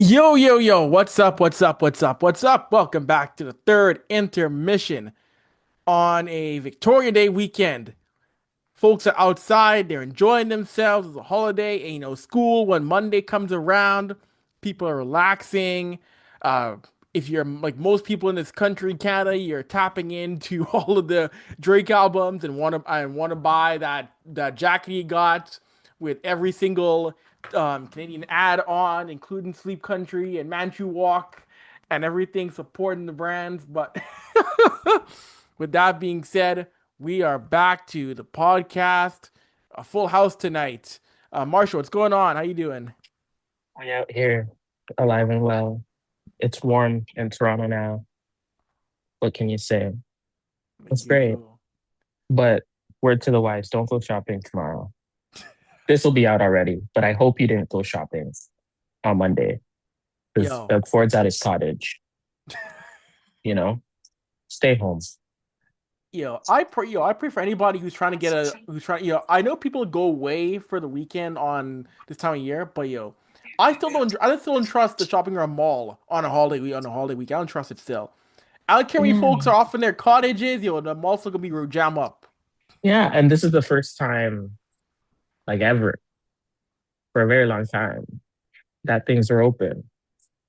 Yo, yo, yo, what's up? What's up? What's up? What's up? Welcome back to the third intermission on a Victoria Day weekend. Folks are outside, they're enjoying themselves. It's a holiday, and school when Monday comes around, people are relaxing. Uh, if you're like most people in this country, Canada, you're tapping into all of the Drake albums and want to buy that jacket you got with every single Canadian ad on, including Sleep Country and Manchu Walk and everything supporting the brands. But with that being said, we are back to the podcast. A full house tonight. Marsha, what's going on? How you doing? We out here, alive and well. It's warm in Toronto now. What can you say? There It's you great. go. But word to the wise, don't go shopping tomorrow. This will be out already, but I hope you didn't go shopping on Monday because Yo, Doug Ford's at his cottage. You know, stay home. I pray for anybody who's trying to get a who's trying. I know people go away for the weekend on this time of year, but I still don't trust the shopping around mall on a holiday week on a holiday week. I don't trust it still. I don't care when Yeah. folks are off in their cottages. The mall's still gonna be jam up. Yeah. And this is the first time, like ever, for a very long time, that things are open.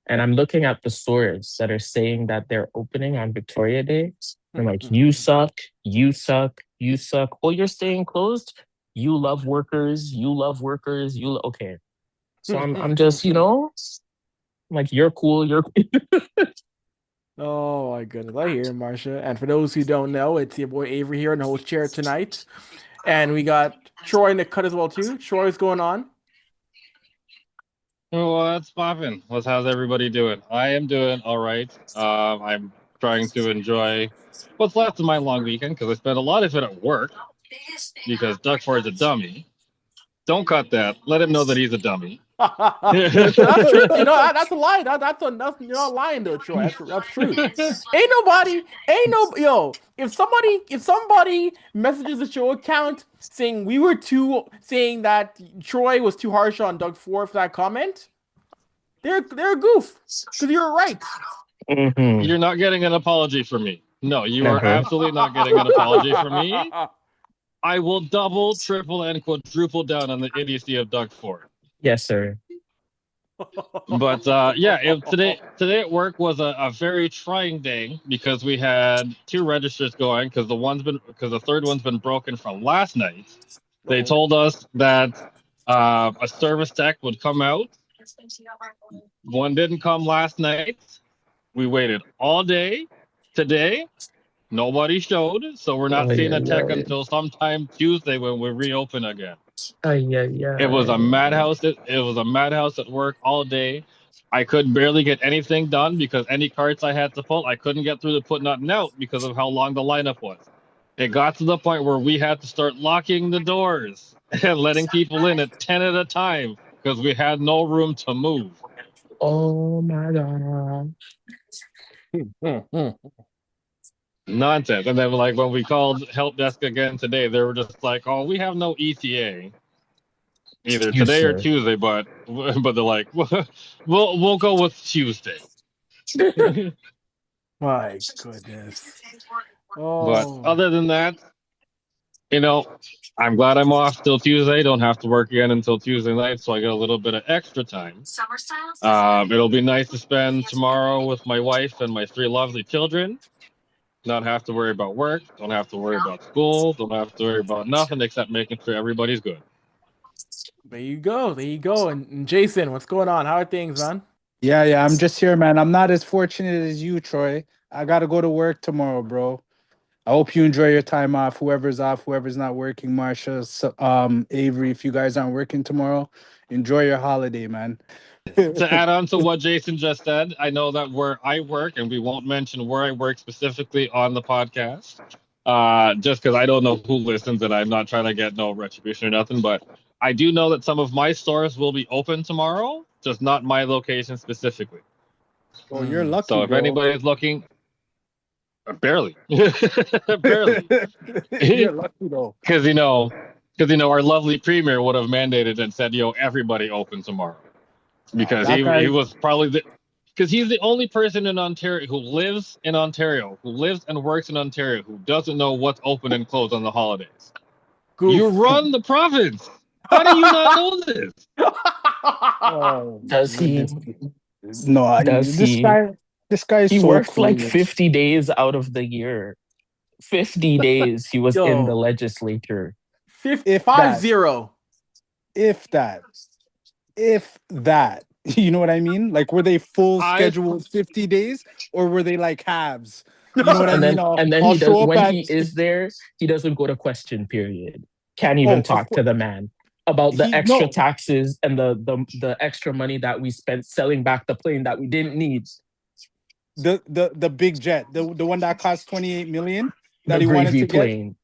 And I'm looking at the stores that are saying that they're opening on Victoria Day. I'm like, you suck, you suck, you suck. Oh, you're staying closed? You love workers, you love workers, okay. So I'm just, I'm like, you're cool, you're Oh my goodness, I hear you, Marsha. And for those who don't know, it's your boy Avery here in the host chair tonight. And we got Troy in the cut as well too. Troy, what's going on? Oh, well, that's popping. How's everybody doing? I am doing all right. I'm trying to enjoy what's left of my long weekend because I spent a lot of it at work because Duck Ford's a dummy. Don't cut that. Let him know that he's a dummy. That's truth. That's a lie. That's you're not lying though, Troy. That's truth. Ain't nobody, ain't no yo. If somebody messages the show account saying that Troy was too harsh on Doug Ford for that comment, they're a goof because you're right. Mhm. You're not getting an apology from me. No, you are Never. absolutely not getting an apology from me. I will double, triple, and quadruple down on the idiocy of Doug Ford. Yes, sir. But yeah, today at work was a very trying day because we had two registers going because the third one's been broken from last night. They Oh, told us that a service tech would come out. One didn't come last night. We waited all day. Today, nobody showed, so we're not Ay, seeing a ay, tech ay. until sometime Tuesday when we reopen again. Ay, ay, It was a ay. madhouse. It was a madhouse at work all day. I could barely get anything done because any carts I had to pull, I couldn't get through to put nothing out because of how long the lineup was. It got to the point where we had to start locking the doors and letting people in at 10 at a time because we had no room to move. Oh my God. Nonsense. And then like when we called help desk again today, they were just like, "Oh, we have no ETA either You, today or sir. Tuesday," but they're like, "We'll go with Tuesday." my goodness. But Oh, other than that, you know, I'm glad I'm off till Tuesday. Don't have to work again until Tuesday night, so I get a little bit of extra time. It'll be nice to spend tomorrow with my wife and my three lovely children. Not have to worry about work. Don't have to worry about school. Don't have to worry about nothing except making sure everybody's good. there you go. There you go. And Jason, what's going on? How are things, man? Yeah, I'm just here, man. I'm not as fortunate as you, Troy. I gotta go to work tomorrow, bro. I hope you enjoy your time off, whoever's not working, Marsha, Avery, if you guys aren't working tomorrow, enjoy your holiday, man. To add on to what Jason just said, I know that where I work, and we won't mention where I work specifically on the podcast, just because I don't know who listens, and I'm not trying to get no retribution or nothing. But I do know that some of my stores will be open tomorrow, just not my location specifically. Oh, you're lucky, So if bro. anybody's looking, barely, barely, You're lucky though. because our lovely premier would have mandated and said, "Yo, everybody open tomorrow." because That he guy. was probably because he's the only person in Ontario who lives in Ontario, who lives and works in Ontario, who doesn't know what's open and closed on the holidays. You Goof. run the province. How do you not know this? Oh Does my he? goodness. No, Does this he? guy. This guy is He so worked like clueless. 50 days out of the year. 50 days he was in the Yo, legislature. If five that. zero. If that. If that. You know what I mean? Like, were they full I scheduled 50 days or were they like halves? You know what I And mean? then I'll, and then I'll he does show up when at. he is there, he doesn't go to question period. Can't even Oh, of talk to course. the man about the He extra no taxes and the extra money that we spent selling back the plane that we didn't need. the big jet, the one that cost 28 million that The he wanted gravy to get. plane.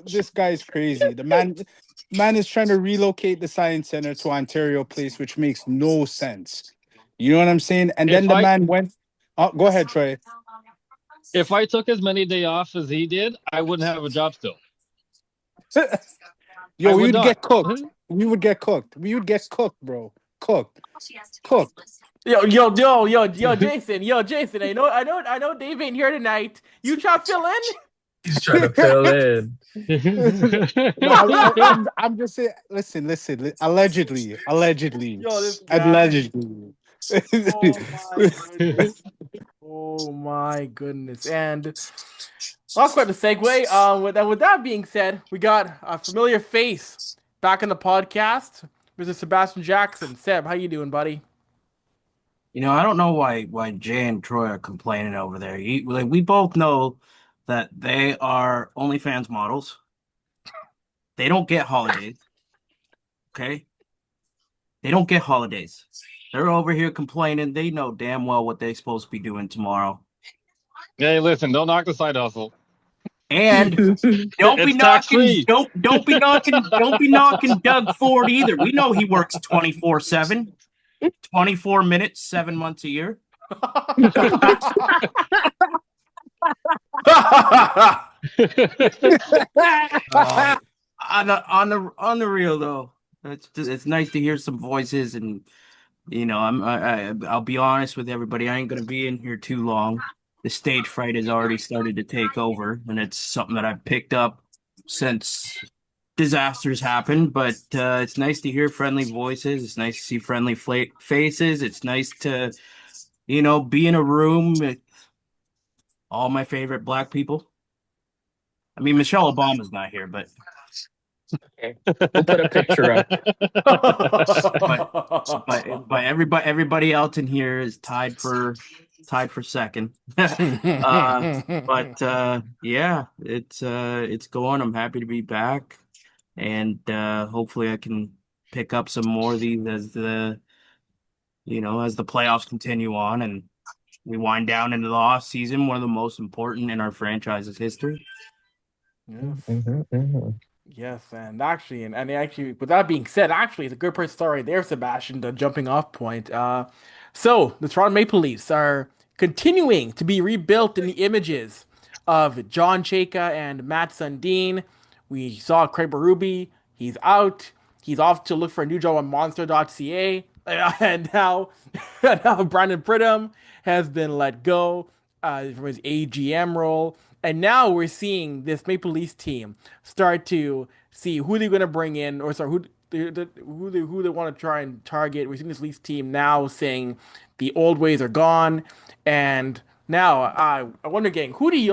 This guy's crazy. The man is trying to relocate the science center to Ontario Place, which makes no sense. You know what I'm saying? And then if the I man went. Oh, go ahead, Troy. if I took as many day off as he did, I wouldn't have a job still. Yo, I we would would not. get cooked. We would get cooked. We would get cooked, bro. Cooked. Cooked. Jason. Yo, Jason. I know. Dave ain't here tonight. You try to fill in? He's trying to fill in. No, I'm just saying. Listen. Allegedly, Yo, this guy. allegedly. Oh my goodness. Oh my goodness. And that's quite a segue. With that being said, we got a familiar face back in the podcast, Mr. Sebastian Jackson. Seb, how you doing, buddy? I don't know why Jay and Troy are complaining over there. Like, we both know that they are OnlyFans models. They don't get holidays, okay? They don't get holidays. They're over here complaining. They know damn well what they're supposed to be doing tomorrow. Hey, listen, don't knock the side hustle. And don't be It's tax knocking, free. don't be knocking Doug Ford either. We know he works 24/7, 24 minutes, 7 months a year. On the real though, it's nice to hear some voices, and I'll be honest with everybody. I ain't gonna be in here too long. The stage fright has already started to take over, and it's something that I've picked up since disasters happened. But it's nice to hear friendly voices. It's nice to see friendly faces. It's nice to be in a room with all my favorite black people. I mean, Michelle Obama's not here, but Okay. We'll put a picture up. but everybody else in here is tied for second. But yeah, it's going. I'm happy to be back, and hopefully I can pick up some more of these as the playoffs continue on and we wind down into the off season, one of the most important in our franchise's history. Yes, and actually, with that being said, actually, it's a good place to start right there, Sebastian, the jumping off point. So the Toronto Maple Leafs are continuing to be rebuilt in the images of John Chayka and Matt Sundin. We saw Craig Berube, he's out. He's off to look for a new job on monster.ca. And now, now Brandon Pridham has been let go from his AGM role. And now we're seeing this Maple Leafs team start to see who they're going to bring in, or sorry, who they want to try and target. We're seeing this Leafs team now saying the old ways are gone, and now I wonder, gang, who do you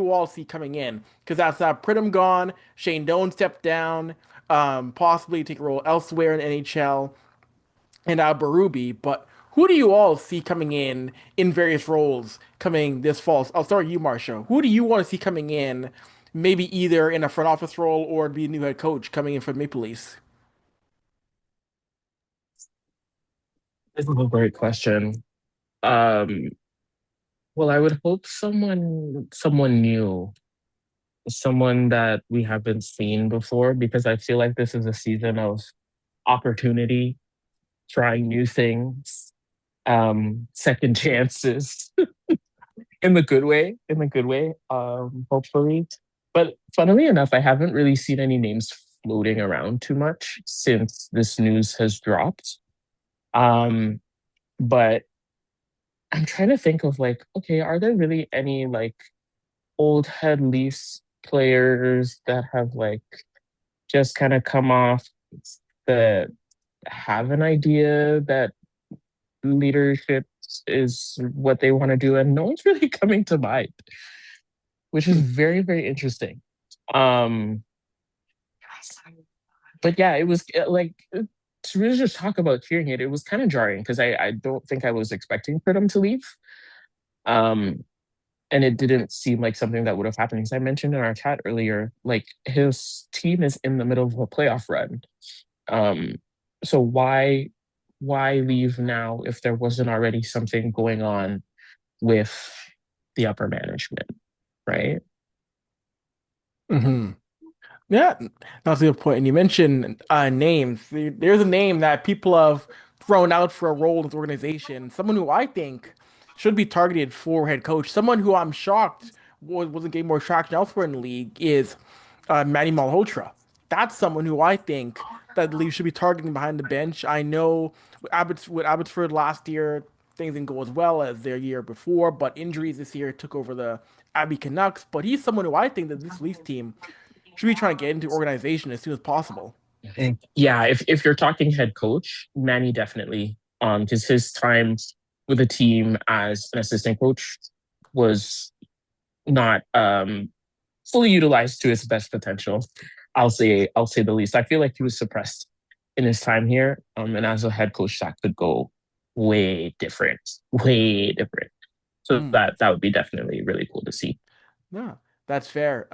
all see coming in? Because that's Pridham gone, Shane Doan stepped down, possibly take a role elsewhere in NHL, and Berube. But who do you all see coming in various roles coming this fall? I'll start with you, Marsha. Who do you want to see coming in, maybe either in a front office role or be a new head coach coming in for Maple Leafs? This is a great question. Um, well, I would hope someone new, someone that we haven't seen before, because I feel like this is a season of opportunity, trying new things, second chances in the good way, hopefully. But funnily enough, I haven't really seen any names floating around too much since this news has dropped. Um, but I'm trying to think of like, okay, are there really any like old head Leafs players that have like just kind of come off that have an idea that leadership is what they want to do, and no one's really coming to mind, which is very, very interesting. Um, but yeah, it was like to really just talk about hearing it, it was kind of jarring because I don't think I was expecting for them to leave. Um, and it didn't seem like something that would have happened. Because I mentioned in our chat earlier, like his team is in the middle of a playoff run. Um, so why leave now if there wasn't already something going on with the upper management, right? Hmm. Yeah, that's a good point. And you mentioned names. There's a name that people have thrown out for a role in this organization. Someone who I think should be targeted for head coach. Someone who I'm shocked wasn't getting more traction elsewhere in the league is Manny Malhotra. That's someone who I think that the league should be targeting behind the bench. I know with Abbotsford last year, things didn't go as well as their year before, but injuries this year took over the Abbey Canucks. But he's someone who I think that this Leafs team should be trying to get into organization as soon as possible. And yeah, if you're talking head coach, Manny definitely, because his time with the team as an assistant coach was not fully utilized to his best potential. I'll say the least. I feel like he was suppressed in his time here. And as a head coach, that could go way different, way different. So Mm, that would be definitely really cool to see. yeah, that's fair.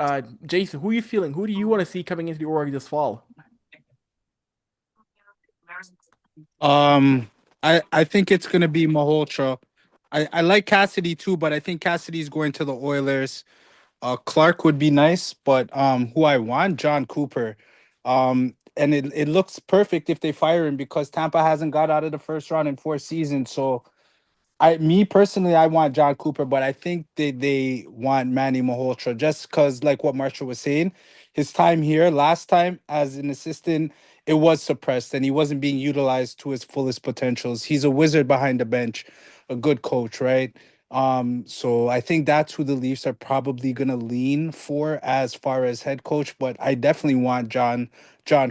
Jason, who are you feeling? Who do you want to see coming into the org this fall? Um, I think it's gonna be Maholtra. I like Cassidy too, but I think Cassidy's going to the Oilers. Clark would be nice, but who I want, John Cooper. And it looks perfect if they fire him because Tampa hasn't got out of the first round in 4 seasons. So me personally, I want John Cooper, but I think they want Manny Malhotra just because, like what Marsha was saying, his time here last time as an assistant, it was suppressed and he wasn't being utilized to his fullest potentials. He's a wizard behind the bench, a good coach, right? So I think that's who the Leafs are probably gonna lean for as far as head coach, but I definitely want John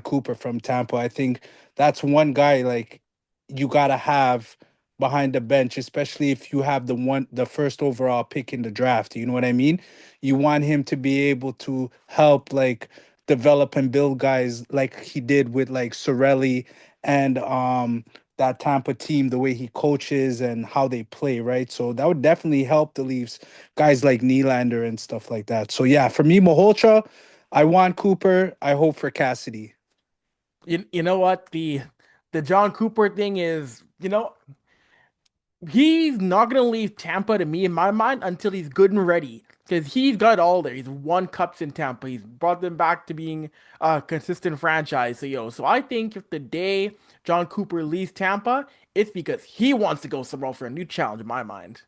Cooper from Tampa. I think that's one guy like you gotta have behind the bench, especially if you have the first overall pick in the draft. You know what I mean? You want him to be able to help like develop and build guys like he did with like Sorelli and that Tampa team, the way he coaches and how they play, right? So that would definitely help the Leafs, guys like Nylander and stuff like that. So yeah, for me, Maholtra, I want Cooper. I hope for Cassidy. You know what the John Cooper thing is. He's not gonna leave Tampa to me in my mind until he's good and ready. Because he's got all there. He's won cups in Tampa. He's brought them back to being a consistent franchise. So I think if the day John Cooper leaves Tampa, it's because he wants to go somewhere else for a new challenge in my mind.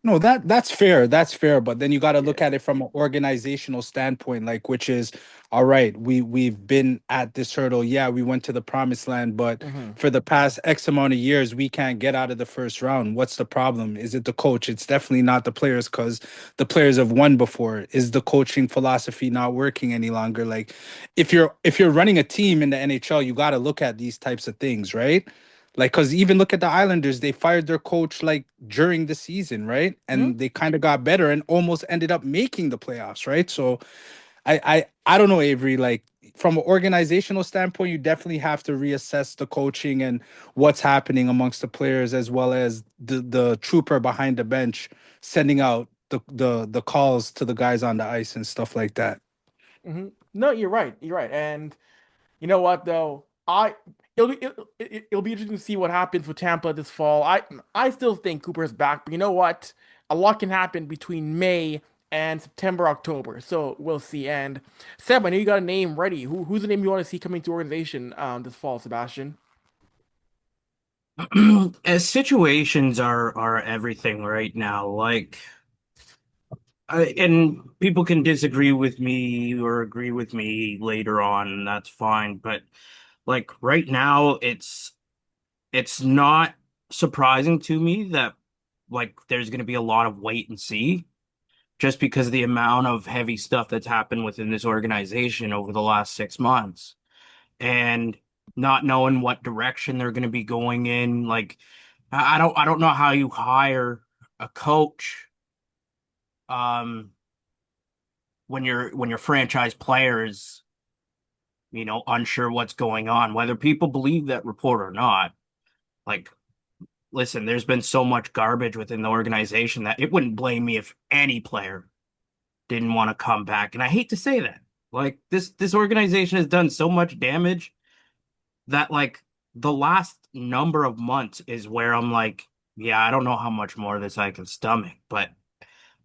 No, that's fair. That's fair. But then you got to Yeah. look at it from an organizational standpoint, like which is all right. We've been at this hurdle. Yeah, we went to the promised land, but Hmm. for the past X amount of years, we can't get out of the first round. What's the problem? Is it the coach? It's definitely not the players because the players have won before. Is the coaching philosophy not working any longer? Like if you're running a team in the NHL, you got to look at these types of things, right? Like, cause even look at the Islanders, they fired their coach like during the season, right? Hmm. And they kind of got better and almost ended up making the playoffs, right? So I don't know, Avery. Like from an organizational standpoint, you definitely have to reassess the coaching and what's happening amongst the players, as well as the trooper behind the bench sending out the calls to the guys on the ice and stuff like that. Hmm. No, you're right. You're right. And you know what though? It'll be interesting to see what happens with Tampa this fall. I still think Cooper's back, but you know what? A lot can happen between May and September, October. So we'll see. And Seb, I know you got a name ready. Who's the name you want to see coming to organization this fall, Sebastian? As situations are everything right now. Like And people can disagree with me or agree with me later on, and that's fine. But like right now, it's not surprising to me that like there's going to be a lot of wait and see just because of the amount of heavy stuff that's happened within this organization over the last 6 months and not knowing what direction they're going to be going in. Like I don't know how you hire a coach um when your franchise player is, unsure what's going on, whether people believe that report or not. Like, listen, there's been so much garbage within the organization that it wouldn't blame me if any player didn't want to come back. And I hate to say that. Like this organization has done so much damage that like the last number of months is where I'm like, yeah, I don't know how much more of this I can stomach. But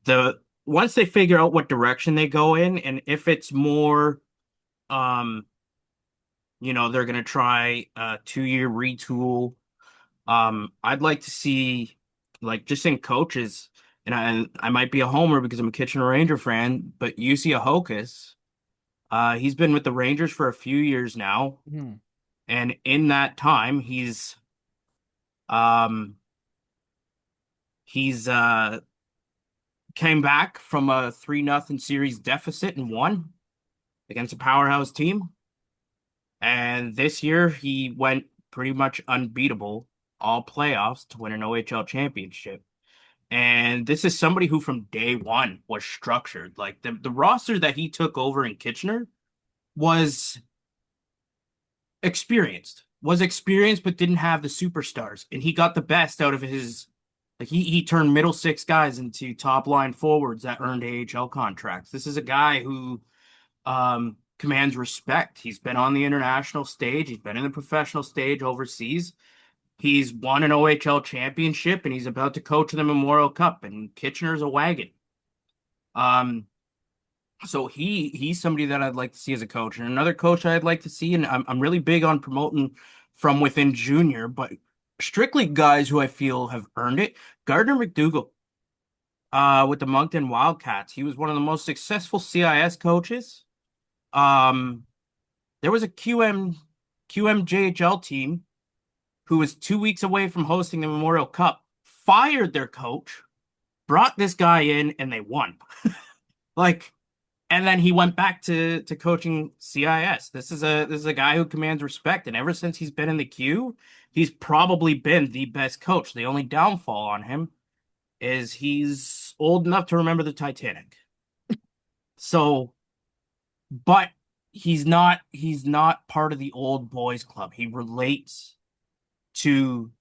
the once they figure out what direction they go in, and if it's more um they're gonna try a 2-year retool. I'd like to see, like, just in coaches, and I might be a homer because I'm a Kitchener Ranger fan, but UC Hocus, he's been with the Rangers for a few years now, Mhm. and in that time, um he's came back from a 3-0 series deficit and won against a powerhouse team. And this year, he went pretty much unbeatable all playoffs to win an OHL championship. And this is somebody who from day one was structured. Like the roster that he took over in Kitchener was experienced, but didn't have the superstars. And he got the best out of his, like he turned middle six guys into top line forwards that earned AHL contracts. This is a guy who commands respect. He's been on the international stage, he's been in the professional stage overseas. He's won an OHL championship and he's about to coach in the Memorial Cup, and Kitchener's a wagon. Um, so he's somebody that I'd like to see as a coach. And another coach I'd like to see, and I'm really big on promoting from within junior, but strictly guys who I feel have earned it. Gardner McDougall, with the Moncton Wildcats. He was one of the most successful CIS coaches. Um, there was a QMJHL team who was 2 weeks away from hosting the Memorial Cup, fired their coach, brought this guy in, and they won. Like, and then he went back to coaching CIS. This is a guy who commands respect, and ever since he's been in the Q, he's probably been the best coach. The only downfall on him is he's old enough to remember the Titanic. So, but he's not part of the old boys club. He relates to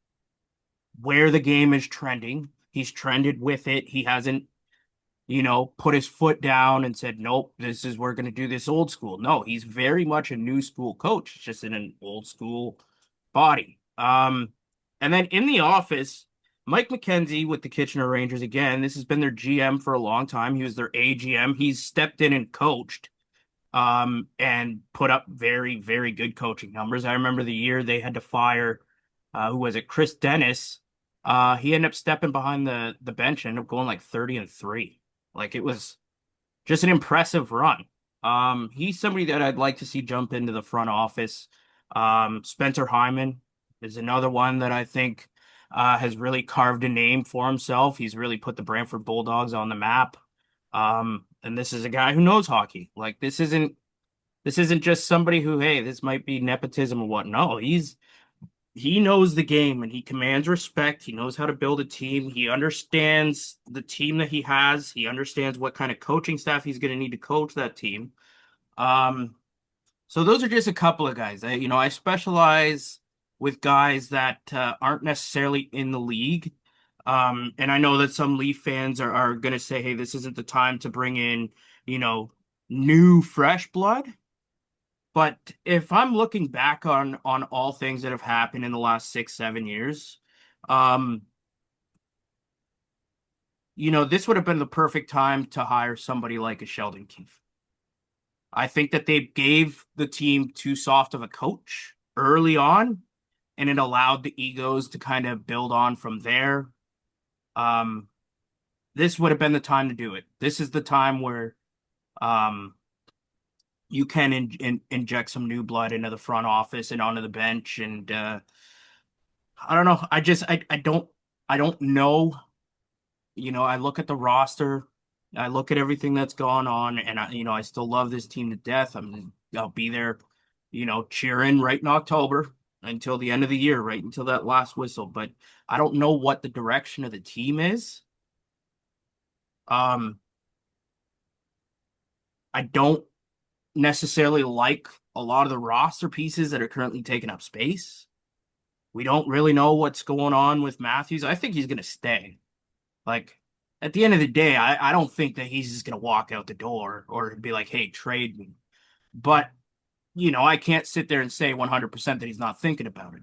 where the game is trending. He's trended with it. He hasn't, put his foot down and said, nope, we're going to do this old school. No, he's very much a new school coach, just in an old school body. And then in the office, Mike McKenzie with the Kitchener Rangers again. This has been their GM for a long time. He was their AGM. He's stepped in and coached, and put up very, very good coaching numbers. I remember the year they had to fire, who was it, Chris Dennis. He ended up stepping behind the bench and ended up going like 30-3. Like it was just an impressive run. He's somebody that I'd like to see jump into the front office. Spencer Hyman is another one that I think has really carved a name for himself. He's really put the Brantford Bulldogs on the map. And this is a guy who knows hockey. Like this isn't just somebody who, hey, this might be nepotism or what. No, he knows the game and he commands respect. He knows how to build a team. He understands the team that he has. He understands what kind of coaching staff he's going to need to coach that team. So those are just a couple of guys. I specialize with guys that aren't necessarily in the league. And I know that some Leaf fans are going to say, hey, this isn't the time to bring in, new fresh blood. But if I'm looking back on all things that have happened in the last 6-7 years, um, this would have been the perfect time to hire somebody like a Sheldon Keefe. I think that they gave the team too soft of a coach early on, and it allowed the egos to kind of build on from there. Um, this would have been the time to do it. This is the time where you can inject some new blood into the front office and onto the bench. And I don't know. I don't know. I look at the roster, I look at everything that's gone on, and I still love this team to death. I'll be there, cheering right in October until the end of the year, right until that last whistle. But I don't know what the direction of the team is. I don't necessarily like a lot of the roster pieces that are currently taking up space. We don't really know what's going on with Matthews. I think he's going to stay. Like, at the end of the day, I don't think that he's just going to walk out the door or be like, hey, trade me. But, I can't sit there and say 100% that he's not thinking about it.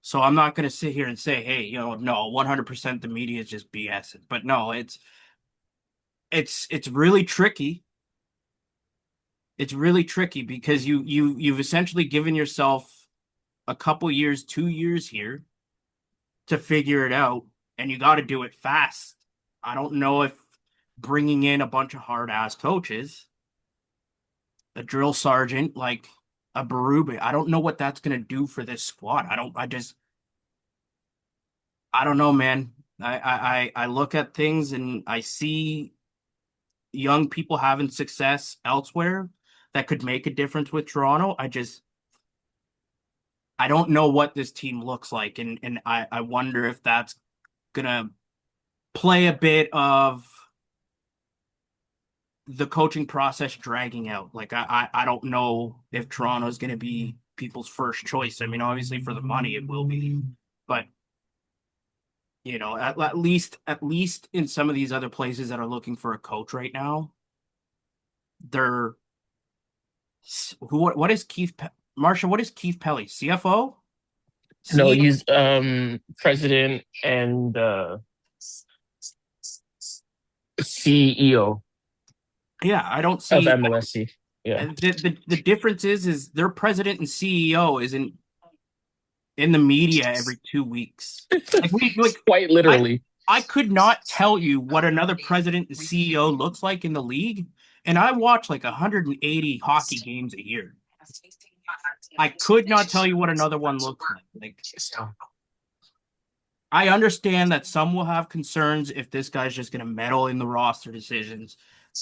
So I'm not going to sit here and say, hey, no, 100% the media is just BS. But no, it's really tricky. It's really tricky because you've essentially given yourself a couple years, 2 years here to figure it out, and you got to do it fast. I don't know if bringing in a bunch of hard-ass coaches, a drill sergeant like a Berube, I don't know what that's going to do for this squad. I don't know, man. I look at things and I see young people having success elsewhere that could make a difference with Toronto. I don't know what this team looks like, and I wonder if that's gonna play a bit of the coaching process dragging out. Like I don't know if Toronto's gonna be people's first choice. I mean, obviously for the money it will be, but at least in some of these other places that are looking for a coach right now, they're what is Marsha, what is Keith Pelly? CFO? No, CEO? he's president and CEO Yeah, I don't of see MLSC. Yeah. the difference is their president and CEO isn't in the media every 2 weeks. Quite literally. I could not tell you what another president and CEO looks like in the league, and I watch like 180 hockey games a year. I could not tell you what another one looks like. Like, I understand that some will have concerns if this guy's just going to meddle in the roster decisions,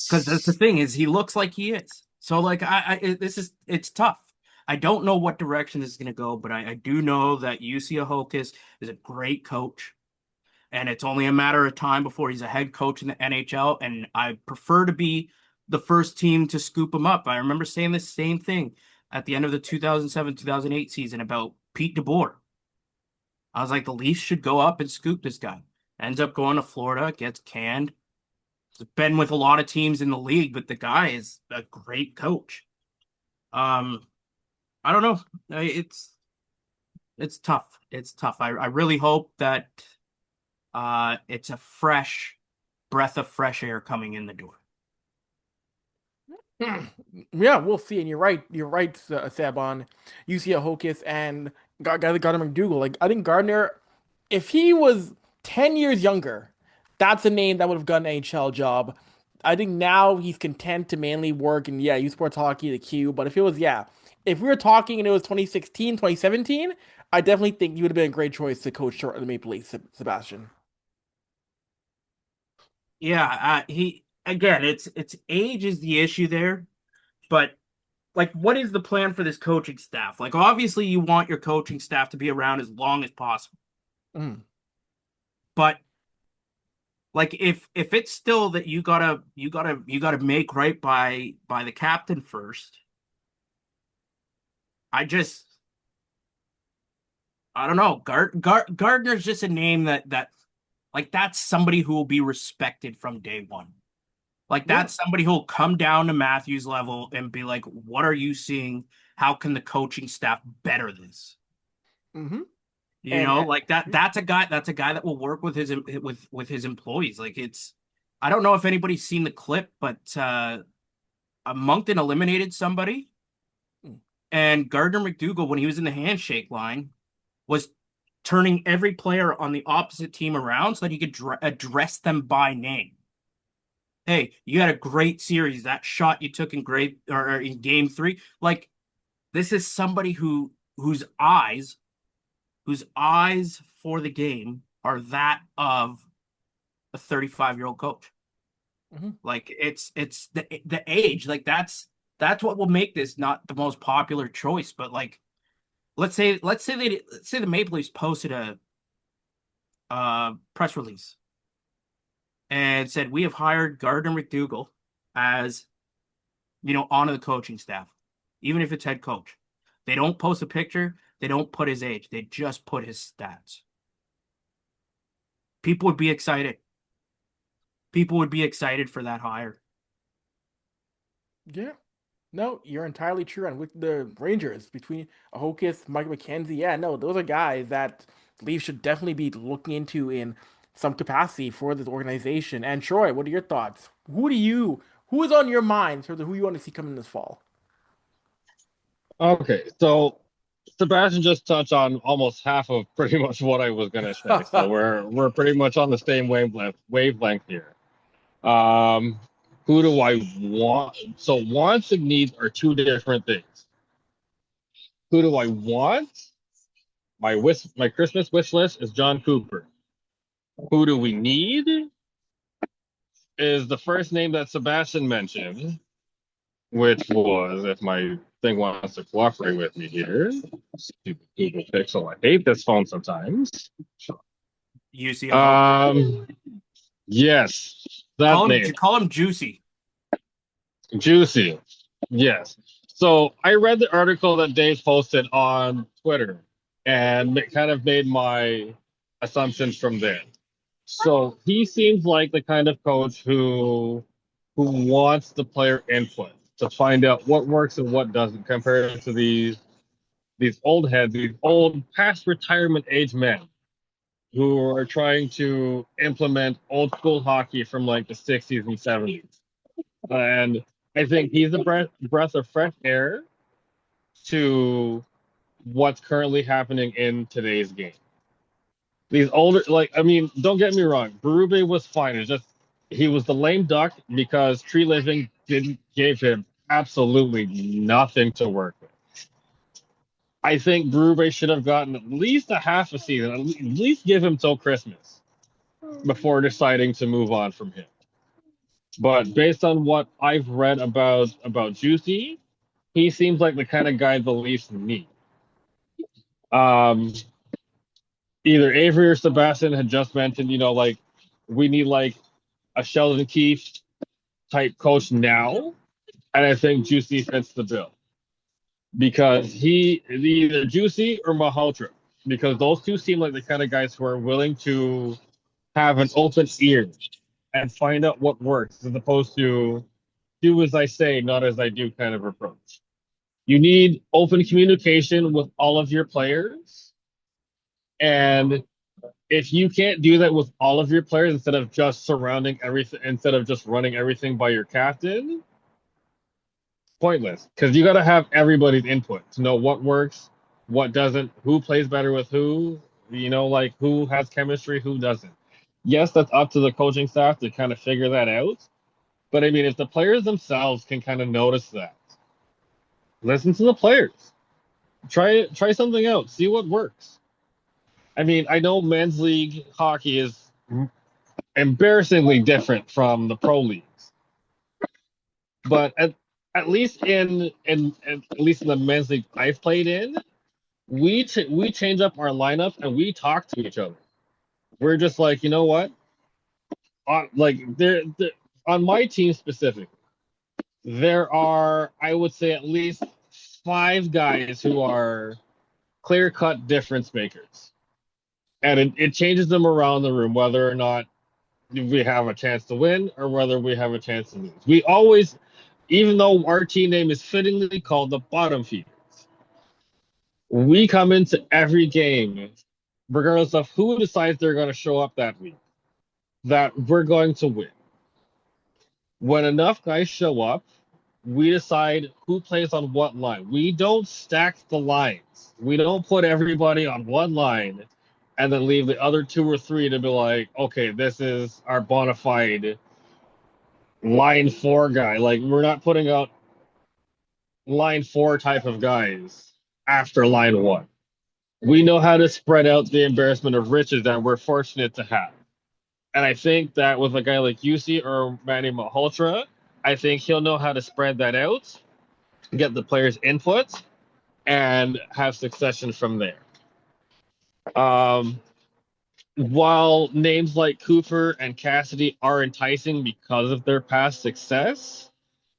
because that's the thing is he looks like he is. So like it's tough. I don't know what direction this is going to go, but I do know that Jussi Ahokas is a great coach, and it's only a matter of time before he's a head coach in the NHL. And I prefer to be the first team to scoop him up. I remember saying the same thing at the end of the 2007-2008 season about Pete DeBoer. I was like, the Leafs should go up and scoop this guy. Ends up going to Florida, gets canned. He's been with a lot of teams in the league, but the guy is a great coach. I don't know. It's tough. It's tough. I really hope that it's a fresh breath of fresh air coming in the door. Yeah, we'll see. And you're right. You're right, Seb, on Jussi Ahokas and Gardner McDougall. Like, I think Gardner, if he was 10 years younger, that's a name that would have gotten an NHL job. I think now he's content to mainly work in, U Sports Hockey, the Q. But if we were talking and it was 2016, 2017, I definitely think you would have been a great choice to coach the Maple Leafs, Sebastian. Yeah, he again, it's age is the issue there, but like, what is the plan for this coaching staff? Like, obviously, you want your coaching staff to be around as long as possible, but like, if it's still that you gotta make right by the captain first, I don't know. Gardner's just a name that like that's somebody who will be respected from day one. Like that's somebody who will come down to Matthews level and be like, "What are you seeing? How can the coaching staff better this?" Mm-hmm. Like that. That's a guy. That's a guy that will work with his employees. Like I don't know if anybody's seen the clip, but Moncton eliminated somebody, and Gardner McDougall, when he was in the handshake line, was turning every player on the opposite team around so that he could address them by name. Hey, you had a great series. That shot you took in in game 3, like this is somebody whose eyes for the game are that of a 35-year-old coach. Mm-hmm. Like it's the age, like that's what will make this not the most popular choice. But like, let's say the Maple Leafs posted a press release and said we have hired Gardner McDougall as onto the coaching staff, even if it's head coach. They don't post a picture. They don't put his age. They just put his stats. People would be excited. People would be excited for that hire. Yeah. No, you're entirely true. And with the Rangers, between Ahokis, Mike McKenzie, yeah, no, those are guys that the Leafs should definitely be looking into in some capacity for this organization. And Troy, what are your thoughts? Who is on your mind in terms of who you want to see coming this fall? Okay, so Sebastian just touched on almost half of pretty much what I was gonna say. So we're pretty much on the same wavelength here. Um, who do I want? So wants and needs are two different things. Who do I want? My Christmas wish list is John Cooper. Who do we need? Is the first name that Sebastian mentioned, which was, if my thing wants to cooperate with me here, stupid Google Pixel. I hate this phone sometimes. UC. Yes, that name. Call him Juicy. Juicy. Yes. So I read the article that Dave posted on Twitter and kind of made my assumptions from there. So he seems like the kind of coach who wants the player input to find out what works and what doesn't compared to these old heads, these old past retirement age men who are trying to implement old school hockey from like the 60s and 70s. And I think he's a breath of fresh air to what's currently happening in today's game. These older, like, I mean, don't get me wrong, Berube was fine. It's just he was the lame duck because Tree Living gave him absolutely nothing to work with. I think Berube should have gotten at least a half a season, at least give him till Christmas before deciding to move on from him. But based on what I've read about Juicy, he seems like the kind of guy the Leafs need. Either Avry or Sebastian had just mentioned, like we need like a Sheldon Keefe type coach now, and I think Juicy fits the bill because he either Juicy or Malhotra, because those two seem like the kind of guys who are willing to have an open ear and find out what works, as opposed to do as I say, not as I do kind of approach. You need open communication with all of your players. And if you can't do that with all of your players instead of just surrounding everything, instead of just running everything by your captain, pointless. Because you got to have everybody's input to know what works, what doesn't, who plays better with who, like who has chemistry, who doesn't. Yes, that's up to the coaching staff to kind of figure that out. But I mean, if the players themselves can kind of notice that, listen to the players. Try something out. See what works. I mean, I know men's league hockey is embarrassingly different from the pro leagues, but at least in the men's league I've played in, we change up our lineup and we talk to each other. We're just like, you know what? On my team specifically, there are, I would say, at least 5 guys who are clear-cut difference makers. And it changes them around the room, whether or not we have a chance to win or whether we have a chance to lose. We always, even though our team name is fittingly called the Bottom Feeders, we come into every game, regardless of who decides they're going to show up that week, that we're going to win. When enough guys show up, we decide who plays on what line. We don't stack the lines. We don't put everybody on one line and then leave the other 2 or 3 to be like, okay, this is our bona fide line 4 guy. Like, we're not putting out line 4 type of guys after line 1. We know how to spread out the embarrassment of riches that we're fortunate to have. And I think that with a guy like UC or Manny Malhotra, I think he'll know how to spread that out, get the players' input, and have succession from there. While names like Cooper and Cassidy are enticing because of their past success,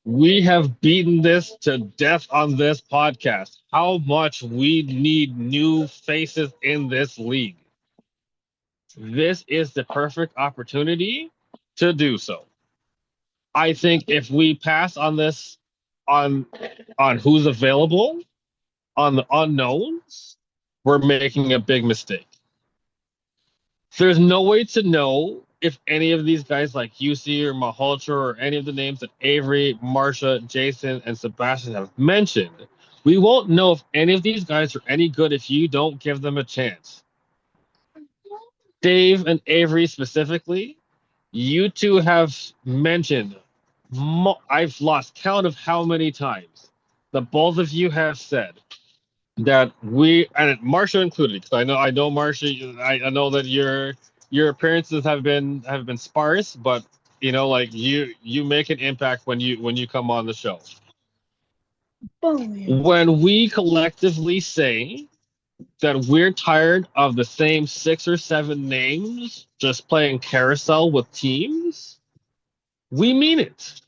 we have beaten this to death on this podcast. How much we need new faces in this league. This is the perfect opportunity to do so. I think if we pass on this, on who's available, on the unknowns, we're making a big mistake. There's no way to know if any of these guys like UC or Malhotra or any of the names that Avry, Marsha, Jason, and Sebastian have mentioned. We won't know if any of these guys are any good if you don't give them a chance. Dave and Avry specifically, you two have mentioned, I've lost count of how many times that both of you have said that we, and Marsha included, because I know Marsha, I know that your appearances have been sparse, but like you make an impact when you come on the show. When we collectively say that we're tired of the same 6 or 7 names just playing carousel with teams, we mean it.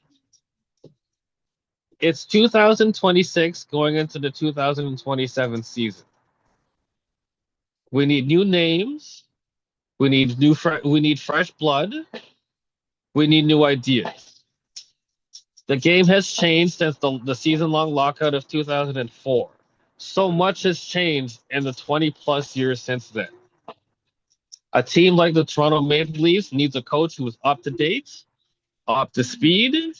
It's 2026 going into the 2027 season. We need new names. We need fresh blood. We need new ideas. The game has changed since the season-long lockout of 2004. So much has changed in the 20-plus years since then. A team like the Toronto Maple Leafs needs a coach who is up to date, up to speed,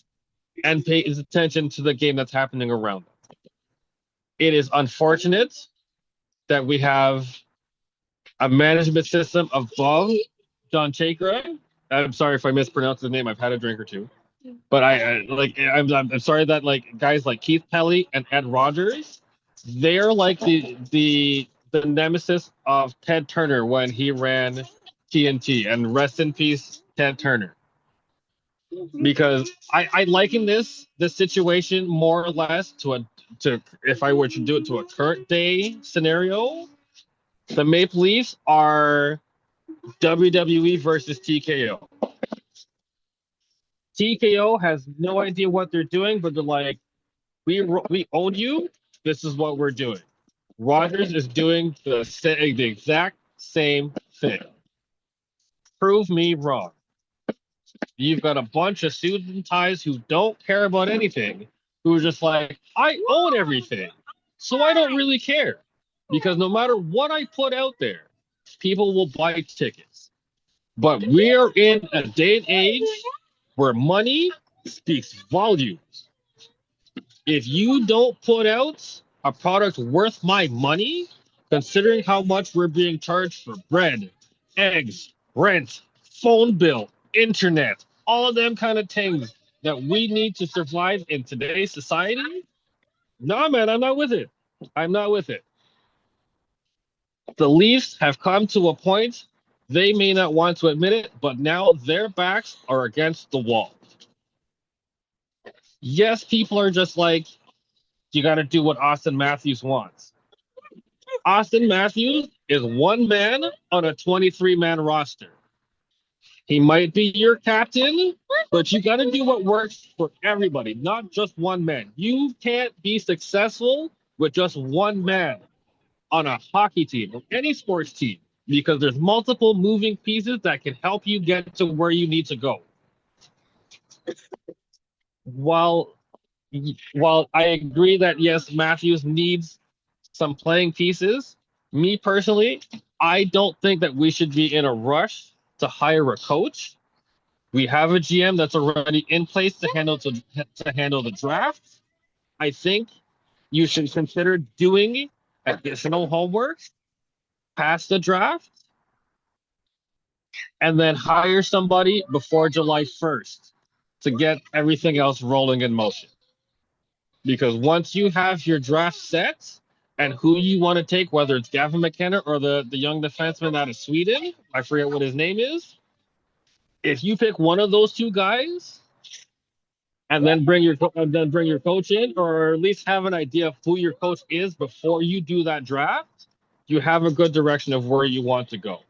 and pays attention to the game that's happening around them. It is unfortunate that we have a management system above John Chakra. I'm sorry if I mispronounced his name. I've had a drink or two. But I'm sorry that like guys like Keith Pelly and Ed Rogers, they're like the nemesis of Ted Turner when he ran TNT. And rest in peace, Ted Turner. Because I liken this situation more or less to if I were to do it to a current day scenario, the Maple Leafs are WWE versus TKO. TKO has no idea what they're doing, but they're like, we own you. This is what we're doing. Rogers is doing the exact same thing. Prove me wrong. You've got a bunch of suits and ties who don't care about anything, who are just like, I own everything, so I don't really care. Because no matter what I put out there, people will buy tickets. But we're in a day and age where money speaks volumes. If you don't put out a product worth my money, considering how much we're being charged for bread, eggs, rent, phone bill, internet, all of them kind of things that we need to survive in today's society, nah, man, I'm not with it. I'm not with it. The Leafs have come to a point, they may not want to admit it, but now their backs are against the wall. Yes, people are just like, you got to do what Austin Matthews wants. Austin Matthews is one man on a 23-man roster. He might be your captain, but you got to do what works for everybody, not just one man. You can't be successful with just one man on a hockey team or any sports team because there's multiple moving pieces that can help you get to where you need to go. While I agree that yes, Matthews needs some playing pieces, me personally, I don't think that we should be in a rush to hire a coach. We have a GM that's already in place to handle the draft. I think you should consider doing additional homework past the draft and then hire somebody before July 1st to get everything else rolling in motion. Because once you have your draft set and who you want to take, whether it's Gavin McKenna or the young defenseman out of Sweden, I forget what his name is. If you pick one of those two guys and then bring your coach in, or at least have an idea of who your coach is before you do that draft, you have a good direction of where you want to go.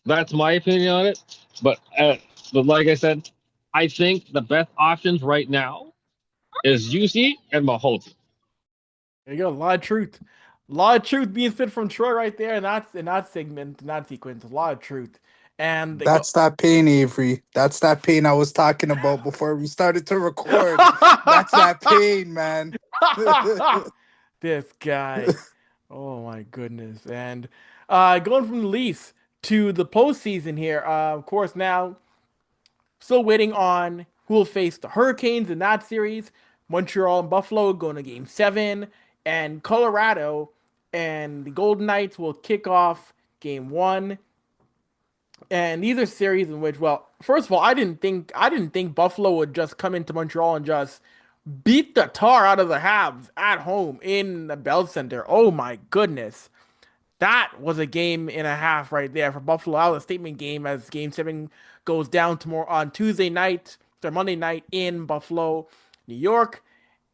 That's my opinion on it. But like I said, I think the best options right now is UC and Mahoti. There you go. A lot of truth. A lot of truth being spit from Troy right there, and that's in that segment, in that sequence. A lot of truth. And they go. That's that pain, Avery. That's that pain I was talking about before we started to record. That's that pain, man. This guy. Oh my goodness. And going from the Leafs to the postseason here. Of course, now still waiting on who will face the Hurricanes in that series. Montreal and Buffalo going to game 7. And Colorado and the Golden Knights will kick off game 1. And these are series in which, well, first of all, I didn't think Buffalo would just come into Montreal and just beat the tar out of the Habs at home in the Bell Center. Oh my goodness. That was a game and a half right there for Buffalo. That was a statement game as Game 7 goes down tomorrow on Tuesday night, or Monday night in Buffalo, New York.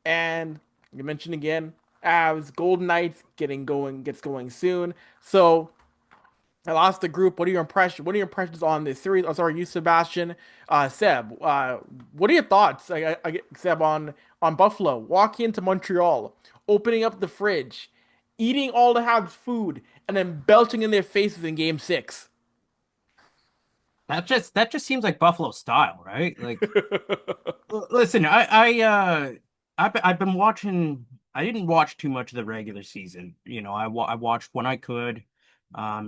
And you mentioned again, Avs Golden Knights gets going soon. So I lost the group. What are your impressions? What are your impressions on this series? Oh, sorry, you, Sebastian, Seb. What are your thoughts, Seb, on Buffalo walking into Montreal, opening up the fridge, eating all the Habs food, and then belching in their faces in Game 6? That just seems like Buffalo style, right? Like, listen, I've been watching. I didn't watch too much of the regular season. I watched when I could.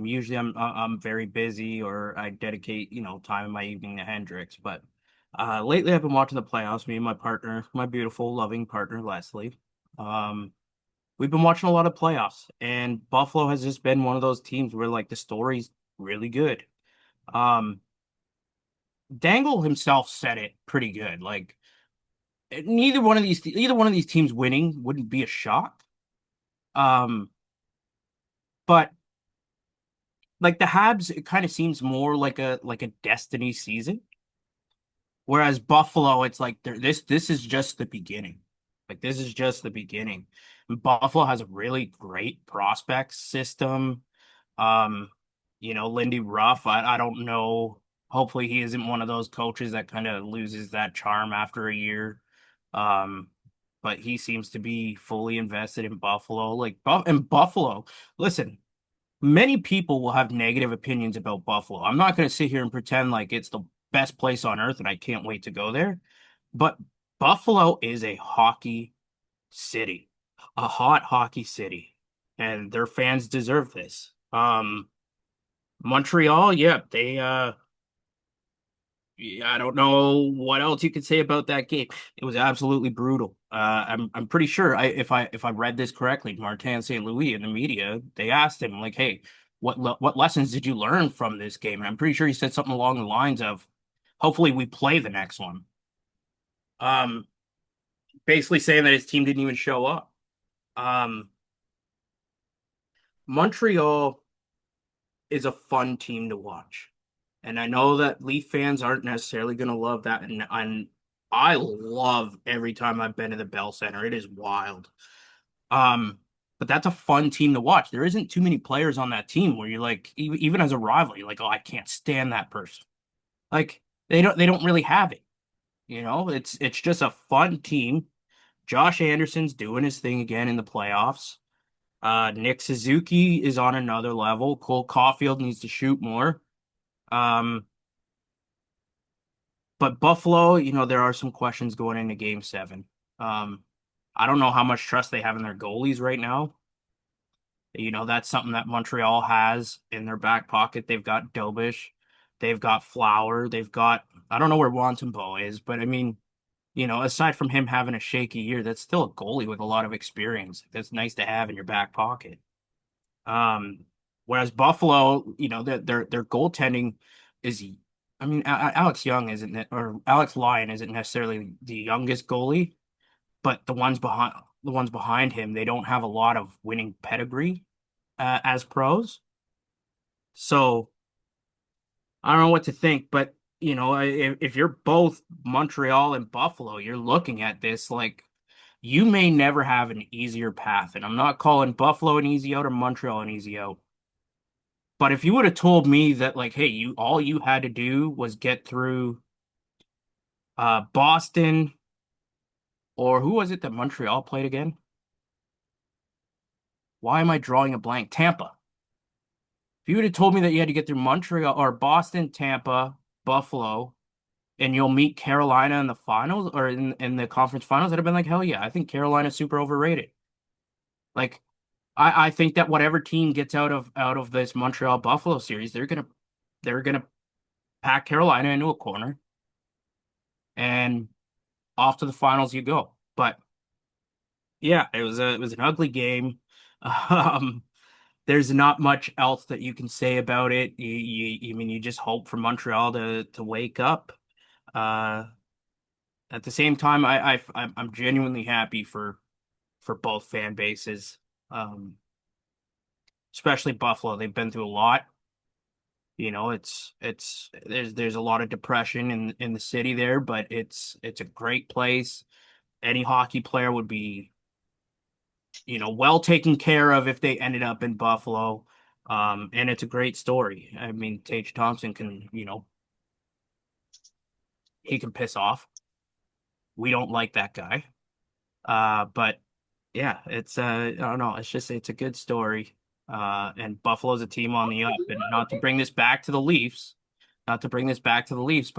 Usually I'm very busy, or I dedicate time in my evening to Hendrix. But lately I've been watching the playoffs. Me and my partner, my beautiful, loving partner Leslie. Um, we've been watching a lot of playoffs, and Buffalo has just been one of those teams where like the story's really good. Um, Dangle himself said it pretty good. Like either one of these teams winning wouldn't be a shock. Um, but like the Habs, it kind of seems more like a destiny season. Whereas Buffalo, it's like this is just the beginning. Like this is just the beginning. And Buffalo has a really great prospect system. Um, Lindy Ruff, I don't know. Hopefully he isn't one of those coaches that kind of loses that charm after a year. Um, but he seems to be fully invested in Buffalo. And Buffalo, listen, many people will have negative opinions about Buffalo. I'm not going to sit here and pretend like it's the best place on earth and I can't wait to go there. But Buffalo is a hockey city, a hot hockey city, and their fans deserve this. Montreal, yeah, I don't know what else you could say about that game. It was absolutely brutal. I'm pretty sure if I read this correctly, Martin St. Louis in the media, they asked him like, "Hey, what lessons did you learn from this game?" And I'm pretty sure he said something along the lines of, "Hopefully, we play the next one." Um, Basically saying that his team didn't even show up. Um, Montreal is a fun team to watch. And I know that Leaf fans aren't necessarily going to love that. And I love every time I've been to the Bell Center. It is wild. But that's a fun team to watch. There isn't too many players on that team where you're like, even as a rival, you're like, oh, I can't stand that person. Like they don't really have it. It's just a fun team. Josh Anderson's doing his thing again in the playoffs. Nick Suzuki is on another level. Cole Caulfield needs to shoot more. Um, but Buffalo, there are some questions going into Game 7. Um, I don't know how much trust they have in their goalies right now. That's something that Montreal has in their back pocket. They've got Dobish, they've got Flower, I don't know where Wantambo is, but I mean, aside from him having a shaky year, that's still a goalie with a lot of experience. That's nice to have in your back pocket. Um, Whereas Buffalo, their goaltending is, I mean, Alex Lyon isn't necessarily the youngest goalie, but the ones behind him, they don't have a lot of winning pedigree as pros. So I don't know what to think, but if you're both Montreal and Buffalo, you're looking at this like you may never have an easier path. And I'm not calling Buffalo an easy out or Montreal an easy out. But if you would have told me that like, hey, you all you had to do was get through Boston, or who was it that Montreal played again? Why am I drawing a blank? Tampa. If you would have told me that you had to get through Montreal or Boston, Tampa, Buffalo, and you'll meet Carolina in the finals or in the conference finals, I'd have been like, hell yeah, I think Carolina's super overrated. Like, I think that whatever team gets out of this Montreal Buffalo series, they're gonna pack Carolina into a corner and off to the finals you go. But yeah, it was an ugly game. Um, there's not much else that you can say about it. I mean, you just hope for Montreal to wake up. Uh, at the same time, I'm genuinely happy for both fan bases, um, especially Buffalo. They've been through a lot. There's a lot of depression in the city there, but it's a great place. Any hockey player would be, well taken care of if they ended up in Buffalo. And it's a great story. I mean, Tage Thompson can, he can piss off. We don't like that guy. But yeah, I don't know. It's a good story. And Buffalo's a team on the up. And not to bring this back to the Leafs, but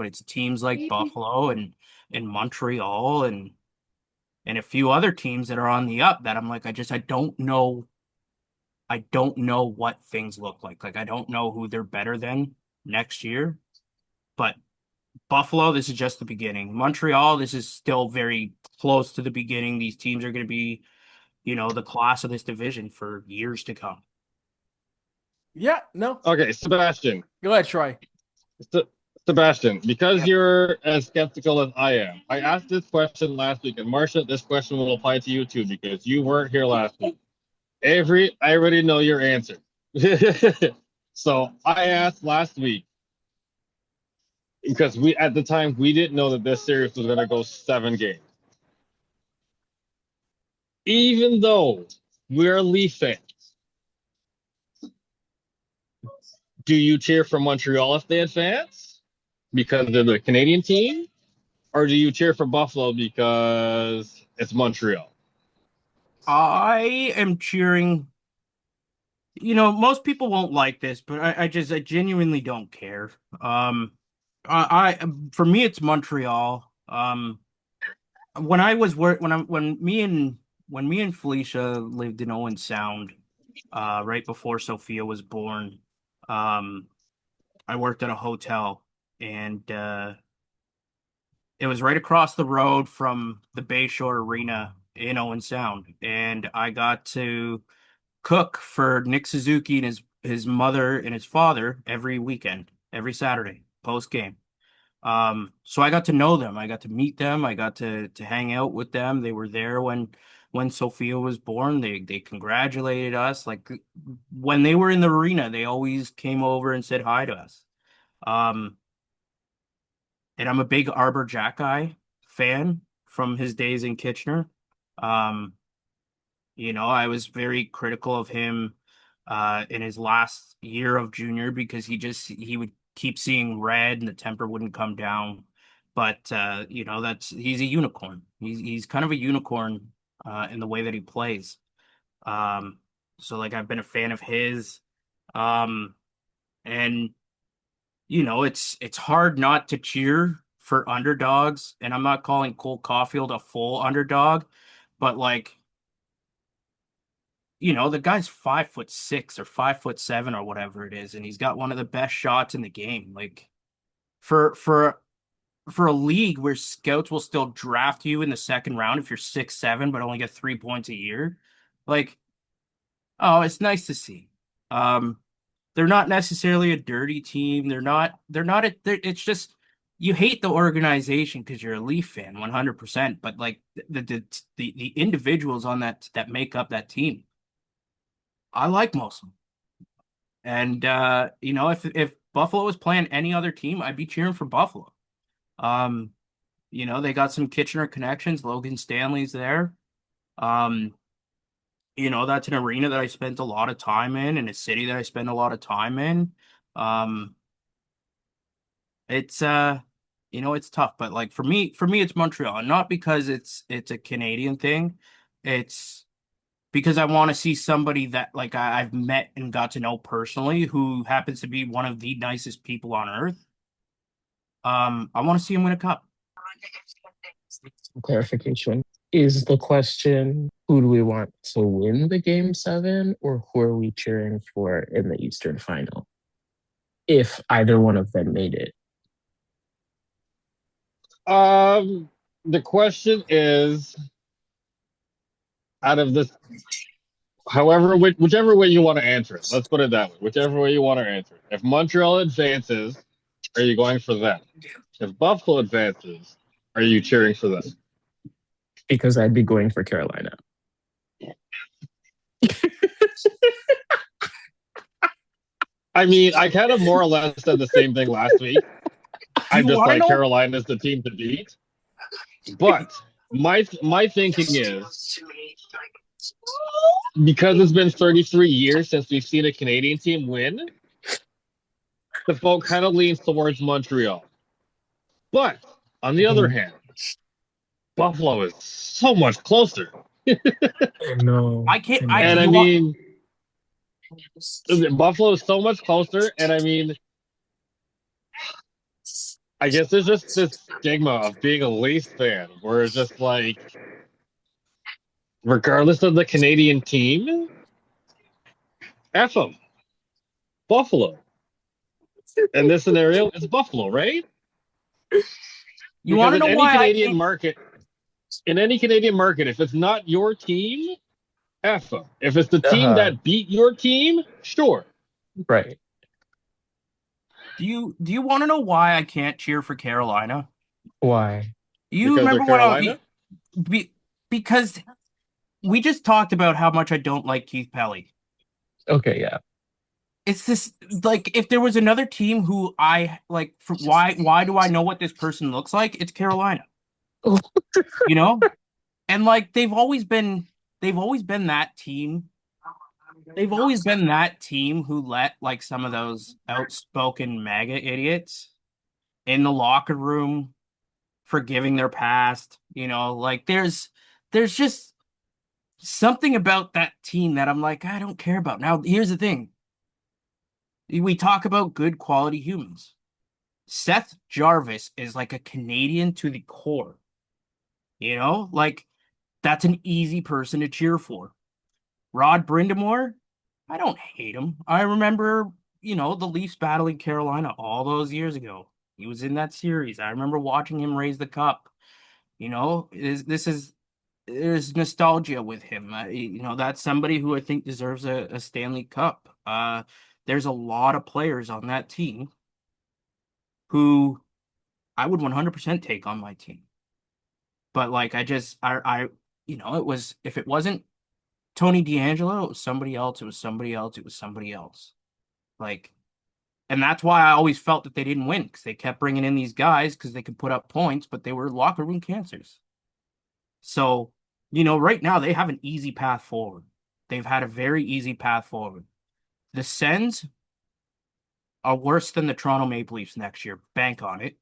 it's teams like Buffalo and Montreal and a few other teams that are on the up that I'm like, I don't know what things look like. Like I don't know who they're better than next year. But Buffalo, this is just the beginning. Montreal, this is still very close to the beginning. These teams are going to be, the class of this division for years to come. Yeah, no. Okay, Sebastian. Go ahead, Troy. Se- Sebastian, because Yep. you're as skeptical as I am, I asked this question last week, and Marsha, this question will apply to you too because you weren't here last week. Avery, I already know your answer. So I asked last week because we at the time we didn't know that this series was going to go 7 games. Even though we're Leaf fans, do you cheer for Montreal if they advance because they're the Canadian team, or do you cheer for Buffalo because it's Montreal? I am cheering. Most people won't like this, but I genuinely don't care. For me, it's Montreal. When I was work when me and Felicia lived in Owen Sound, right before Sophia was born, um, I worked at a hotel and it was right across the road from the Bayshore Arena in Owen Sound, and I got to cook for Nick Suzuki and his mother and his father every weekend, every Saturday post game. So I got to know them. I got to meet them. I got to hang out with them. They were there when Sophia was born. They congratulated us. Like when they were in the arena, they always came over and said hi to us. Um, and I'm a big Arbor Jackeye fan from his days in Kitchener. Um, I was very critical of him in his last year of junior because he would keep seeing red and the temper wouldn't come down. But he's a unicorn. He's kind of a unicorn in the way that he plays. Um, so like I've been a fan of his. Um, and it's hard not to cheer for underdogs, and I'm not calling Cole Caulfield a full underdog, but like the guy's 5'6" or 5'7" or whatever it is, and he's got one of the best shots in the game. Like for for for a league where scouts will still draft you in the second round if you're 6'7", but only get 3 points a year, like, oh, it's nice to see. Um, they're not necessarily a dirty team. It's just you hate the organization because you're a Leaf fan, 100%. But like the individuals on that make up that team, I like most of them. And if Buffalo was playing any other team, I'd be cheering for Buffalo. Um, they got some Kitchener connections. Logan Stanley's there. Um, that's an arena that I spent a lot of time in and a city that I spend a lot of time in. Um, it's it's tough, but like for me it's Montreal, and not because it's a Canadian thing. It's because I want to see somebody that like I've met and got to know personally who happens to be one of the nicest people on earth. I want to see him win a cup. Clarification. Is the question, who do we want to win the game 7, or who are we cheering for in the Eastern final? If either one of them made it. The question is, out of this, whichever way you want to answer it. Let's put it that way. Whichever way you want to answer it. If Montreal advances, are you going for them? If Buffalo advances, are you cheering for them? Because I'd be going for Carolina. I mean, I kind of more or less said the same thing last week. I'm just like, Carolina's the team to beat. But my thinking is, because it's been 33 years since we've seen a Canadian team win, the vote kind of leans towards Montreal. But on the other hand, Buffalo is so much closer. No. I can't. And I mean, Buffalo is so much closer, and I mean, I guess there's just this stigma of being a Leafs fan, where it's just like, regardless of the Canadian team, F them. Buffalo. In this scenario, it's Buffalo, right? You want to know why Canadian market, in any Canadian market, if it's not your team, F them. If it's the team that beat your team, sure. Right. Do you want to know why I can't cheer for Carolina? Why? You Because remember because we just talked about how much I don't like Keith Pelly. Okay, yeah. It's this, like, if there was another team who I like, why do I know what this person looks like? It's Carolina. And like they've always been that team. They've always been that team who let like some of those outspoken MAGA idiots in the locker room forgiving their past. Like there's just something about that team that I'm like, I don't care about. Now, here's the thing. We talk about good quality humans. Seth Jarvis is like a Canadian to the core. Like that's an easy person to cheer for. Rod Brindamore, I don't hate him. I remember, the Leafs battling Carolina all those years ago. He was in that series. I remember watching him raise the cup. There's nostalgia with him. That's somebody who I think deserves a Stanley Cup. There's a lot of players on that team who I would 100% take on my team. But like, if it wasn't Tony DeAngelo, it was somebody else. It was somebody else. It was somebody else. Like, and that's why I always felt that they didn't win, because they kept bringing in these guys because they could put up points, but they were locker room cancers. So, right now they have an easy path forward. They've had a very easy path forward. The Sens are worse than the Toronto Maple Leafs next year. Bank on it.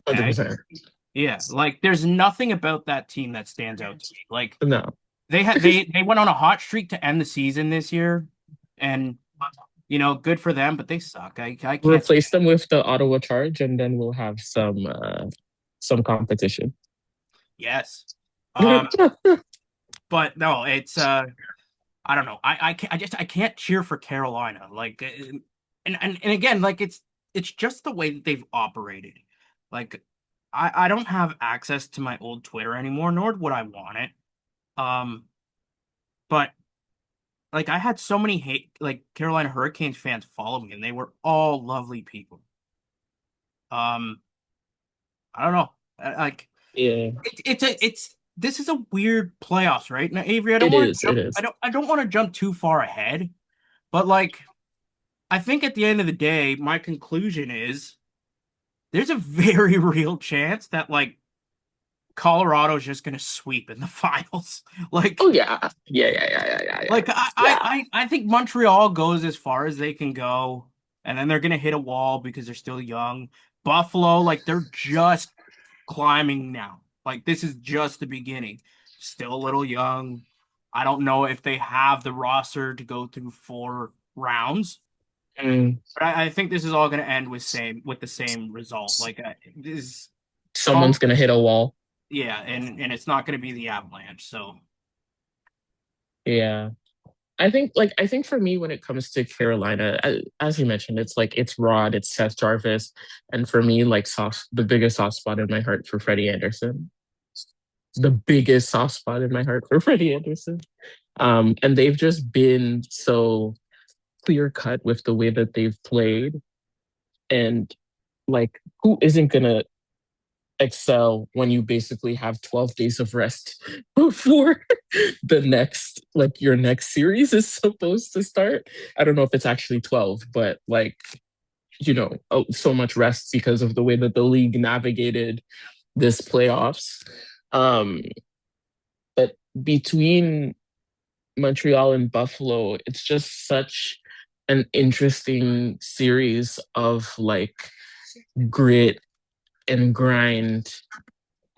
Okay? 100%. Yeah, like there's nothing about that team that stands out to me. Like, No. they went on a hot streak to end the season this year, and good for them, but they suck. I can't Replace them with the Ottawa Charge, and then we'll have some competition. Yes. But no, it's I don't know. I can't cheer for Carolina. Like, and again, like it's just the way that they've operated. Like, I don't have access to my old Twitter anymore, nor would I want it. But like I had so many Carolina Hurricanes fans follow me, and they were all lovely people. Um, I don't know. Like Yeah, it's this is a weird playoffs, right? Now, Avery, I don't it want to is. It jump. is. I don't want to jump too far ahead, but like I think at the end of the day, my conclusion is there's a very real chance that like Colorado's just gonna sweep in the finals. Oh yeah, yeah, yeah, yeah, yeah, yeah, yeah. Like I, I, Yeah. I I think Montreal goes as far as they can go, and then they're gonna hit a wall because they're still young. Buffalo, like they're just climbing now. Like this is just the beginning. Still a little young. I don't know if they have the roster to go through 4 rounds, Mm, but I think this is all gonna end with the same result. Like this, someone's gonna hit a wall. yeah, and it's not gonna be the Avalanche. So Yeah. I think for me when it comes to Carolina, as you mentioned, it's like it's Rod, it's Seth Jarvis, and for me, like the biggest soft spot in my heart for Freddie Anderson. The biggest soft spot in my heart for Freddie Anderson. And they've just been so clear cut with the way that they've played. And like, who isn't gonna excel when you basically have 12 days of rest before the next, like your next series is supposed to start? I don't know if it's actually 12, but like, so much rest because of the way that the league navigated this playoffs. Um, but between Montreal and Buffalo, it's just such an interesting series of like grit and grind.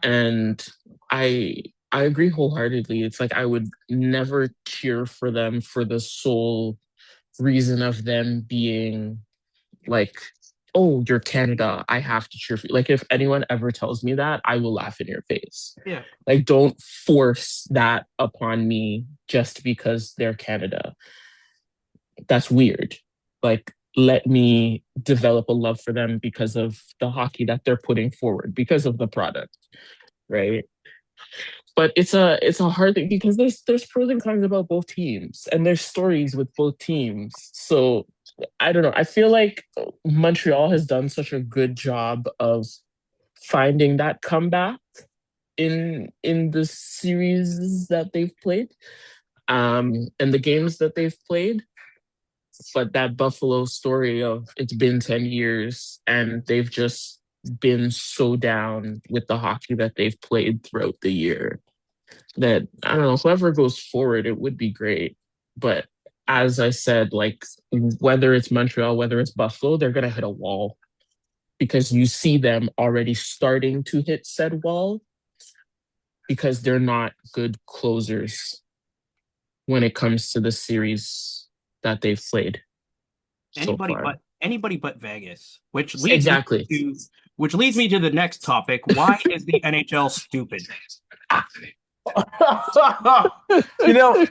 And I I agree wholeheartedly. It's like I would never cheer for them for the sole reason of them being like, oh, you're Canada, I have to cheer for you. Like if anyone ever tells me that, I will laugh in your face. yeah. Like don't force that upon me just because they're Canada. That's weird. Like let me develop a love for them because of the hockey that they're putting forward, because of the product, right? But it's a hard thing because there's pros and cons about both teams and there's stories with both teams. So I don't know. I feel like Montreal has done such a good job of finding that comeback in the series that they've played, and the games that they've played. But that Buffalo story of it's been 10 years and they've just been so down with the hockey that they've played throughout the year that I don't know, whoever goes forward, it would be great. But as I said, like whether it's Montreal, whether it's Buffalo, they're gonna hit a wall because you see them already starting to hit said wall because they're not good closers when it comes to the series that they've played so far. Anybody but Vegas, which leads me Exactly. to the next topic. Why is the NHL stupid? You know,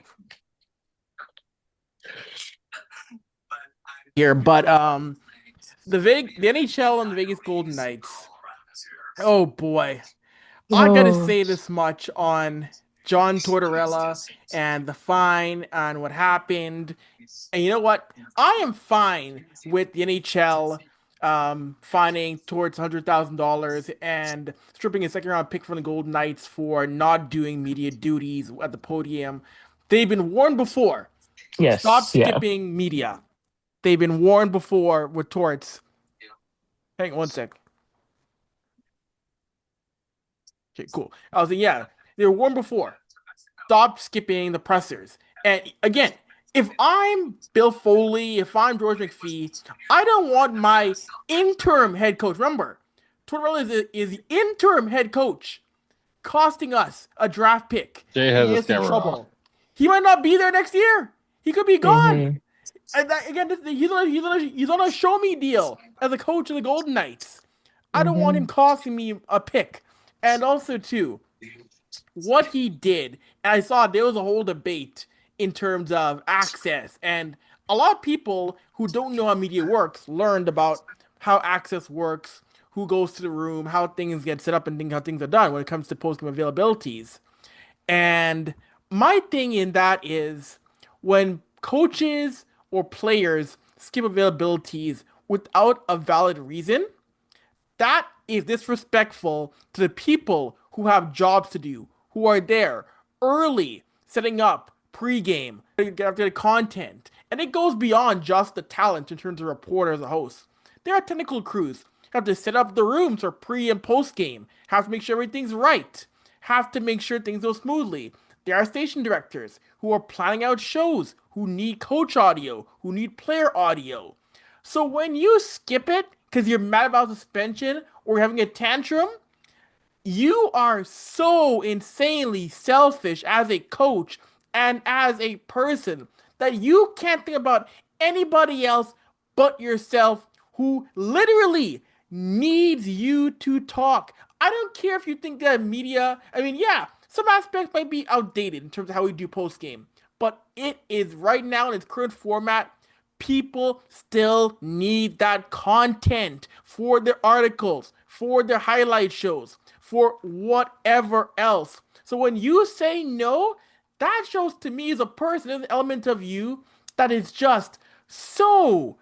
here, but the NHL and the Vegas Golden Knights. Oh boy. I gotta Oh, say this much on John Tortorella and the fine and what happened. And you know what? I am fine with the NHL fining towards $100,000 and stripping a second round pick from the Golden Knights for not doing media duties at the podium. They've been warned before. Stop yes, yeah. skipping media. They've been warned before with torts. Hang on one sec. Okay, cool. I was like, yeah, they were warned before. Stop skipping the pressers. And again, if I'm Bill Foley, if I'm George McPhee, I don't want my interim head coach. Remember, Tortorella is the interim head coach, costing us a draft pick Jay and has getting his us in camera off. trouble. He might not be there next year. He could be gone. Mm-hmm. And that, again, he's on a show me deal as a coach of the Golden Knights. I don't want him Mm-hmm. costing me a pick. And also, too, what he did, and I saw there was a whole debate in terms of access, and a lot of people who don't know how media works learned about how access works, who goes to the room, how things get set up, and how things are done when it comes to post game availabilities. And my thing in that is when coaches or players skip availabilities without a valid reason, that is disrespectful to the people who have jobs to do, who are there early, setting up pregame, get after the content. And it goes beyond just the talent in terms of reporters and hosts. There are technical crews who have to set up the rooms for pre and post game, have to make sure everything's right, have to make sure things go smoothly. There are station directors who are planning out shows, who need coach audio, who need player audio. So when you skip it because you're mad about suspension or you're having a tantrum, you are so insanely selfish as a coach and as a person that you can't think about anybody else but yourself who literally needs you to talk. I don't care if you think that media, I mean, yeah, some aspects might be outdated in terms of how we do post game, but it is right now in its current format. People still need that content for their articles, for their highlight shows, for whatever else. So when you say no, that shows to me as a person, there's an element of you that is just so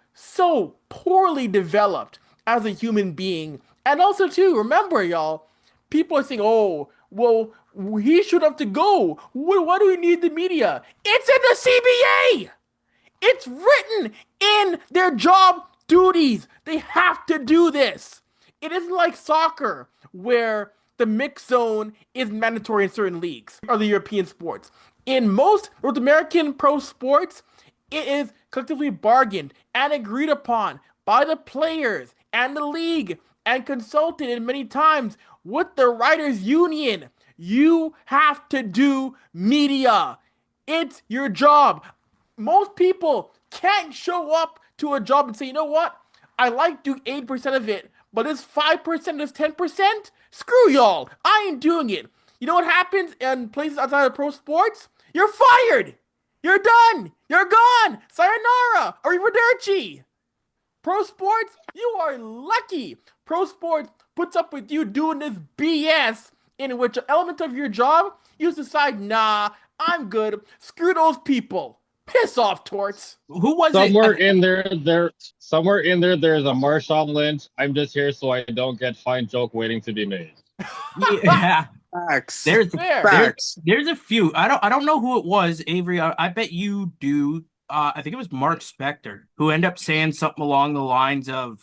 poorly developed as a human being. And also, too, remember, y'all, people are saying, oh, well, he should have to go. Why do we need the media? It's in the CBA! It's written in their job duties. They have to do this. It isn't like soccer, where the mix zone is mandatory in certain leagues or the European sports. In most North American pro sports, it is collectively bargained and agreed upon by the players and the league and consulted in many times with the writers union. You have to do media. It's your job. Most people can't show up to a job and say, you know what? I like doing 8% of it, but this 5%, this 10%, screw y'all. I ain't doing it. You know what happens in places outside of pro sports? You're fired. You're done. You're gone. Sayonara. Arrivederci. Pro sports, you are lucky. Pro sports puts up with you doing this BS in which an element of your job, you decide, nah, I'm good. Screw those people. Piss off, Torts. Who was Somewhere it? in there, somewhere in there, there's a Marshawn Lynch. I'm just here so I don't get fine joke waiting to be made. Yeah. Facts. There's Facts. there's a few. I don't know who it was, Avery. I bet you do. I think it was Mark Spector who ended up saying something along the lines of,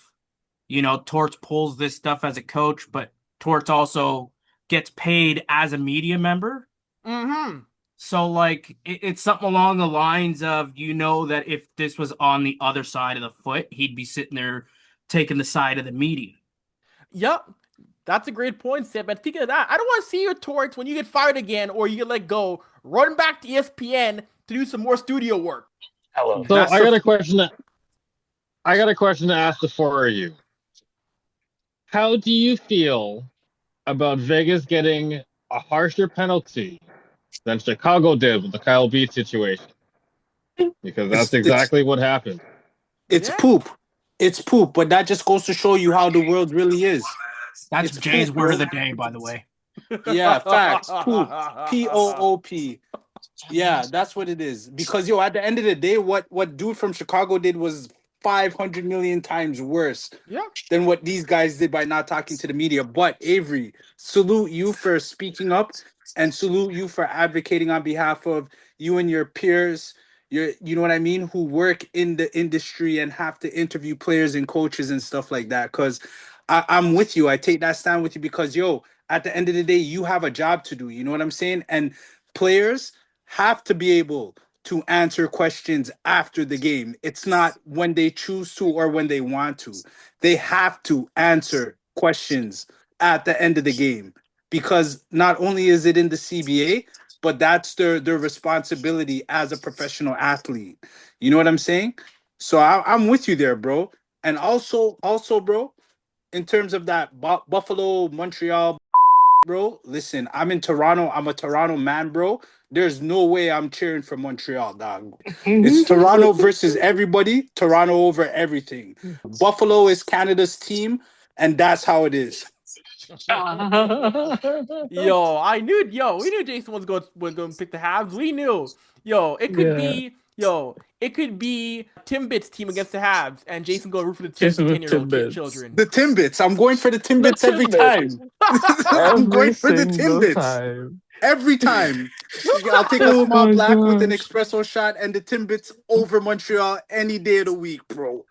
Torts pulls this stuff as a coach, but Torts also gets paid as a media member. Mm-hmm. So like it's something along the lines of, that if this was on the other side of the foot, he'd be sitting there taking the side of the media. Yep. That's a great point, Seb. And speaking of that, I don't want to see your Torts when you get fired again or you get let go, run back to ESPN to do some more studio work. Hello. So I got a question. I got a question to ask the four of you. How do you feel about Vegas getting a harsher penalty than Chicago did with the Kyle B situation? Because that's exactly what happened. It's Yeah. poop. It's poop, but that just goes to show you how the world really is. That's It's Jay's poop, word bro. of the day, by the way. Yeah, facts. Poop. Poop. Yeah, that's what it is. Because at the end of the day, what dude from Chicago did was 500 million times worse Yeah. than what these guys did by not talking to the media. But Avery, salute you for speaking up and salute you for advocating on behalf of you and your peers, you know what I mean, who work in the industry and have to interview players and coaches and stuff like that. Because I'm with you. I take that stand with you because at the end of the day, you have a job to do. You know what I'm saying? And players have to be able to answer questions after the game. It's not when they choose to or when they want to. They have to answer questions at the end of the game because not only is it in the CBA, but that's their responsibility as a professional athlete. You know what I'm saying? So I'm with you there, bro. And also, bro, in terms of that Buffalo, Montreal, bro, listen, I'm in Toronto. I'm a Toronto man, bro. There's no way I'm cheering for Montreal, dog. It's Toronto versus everybody. Toronto over everything. Buffalo is Canada's team, and that's how it is. We knew Jason was going to pick the Habs. We knew. It could be Yo, it could be Timbit's team against the Habs, and Jason go root for the Jason with 10-year-old Timbits. children. The Timbits. I'm going for the The Timbits every Timbits. time. I'm Every going for the single Timbits time. every time. I'll take a Oh small my black with an gosh. espresso shot and the Timbits over Montreal any day of the week, bro.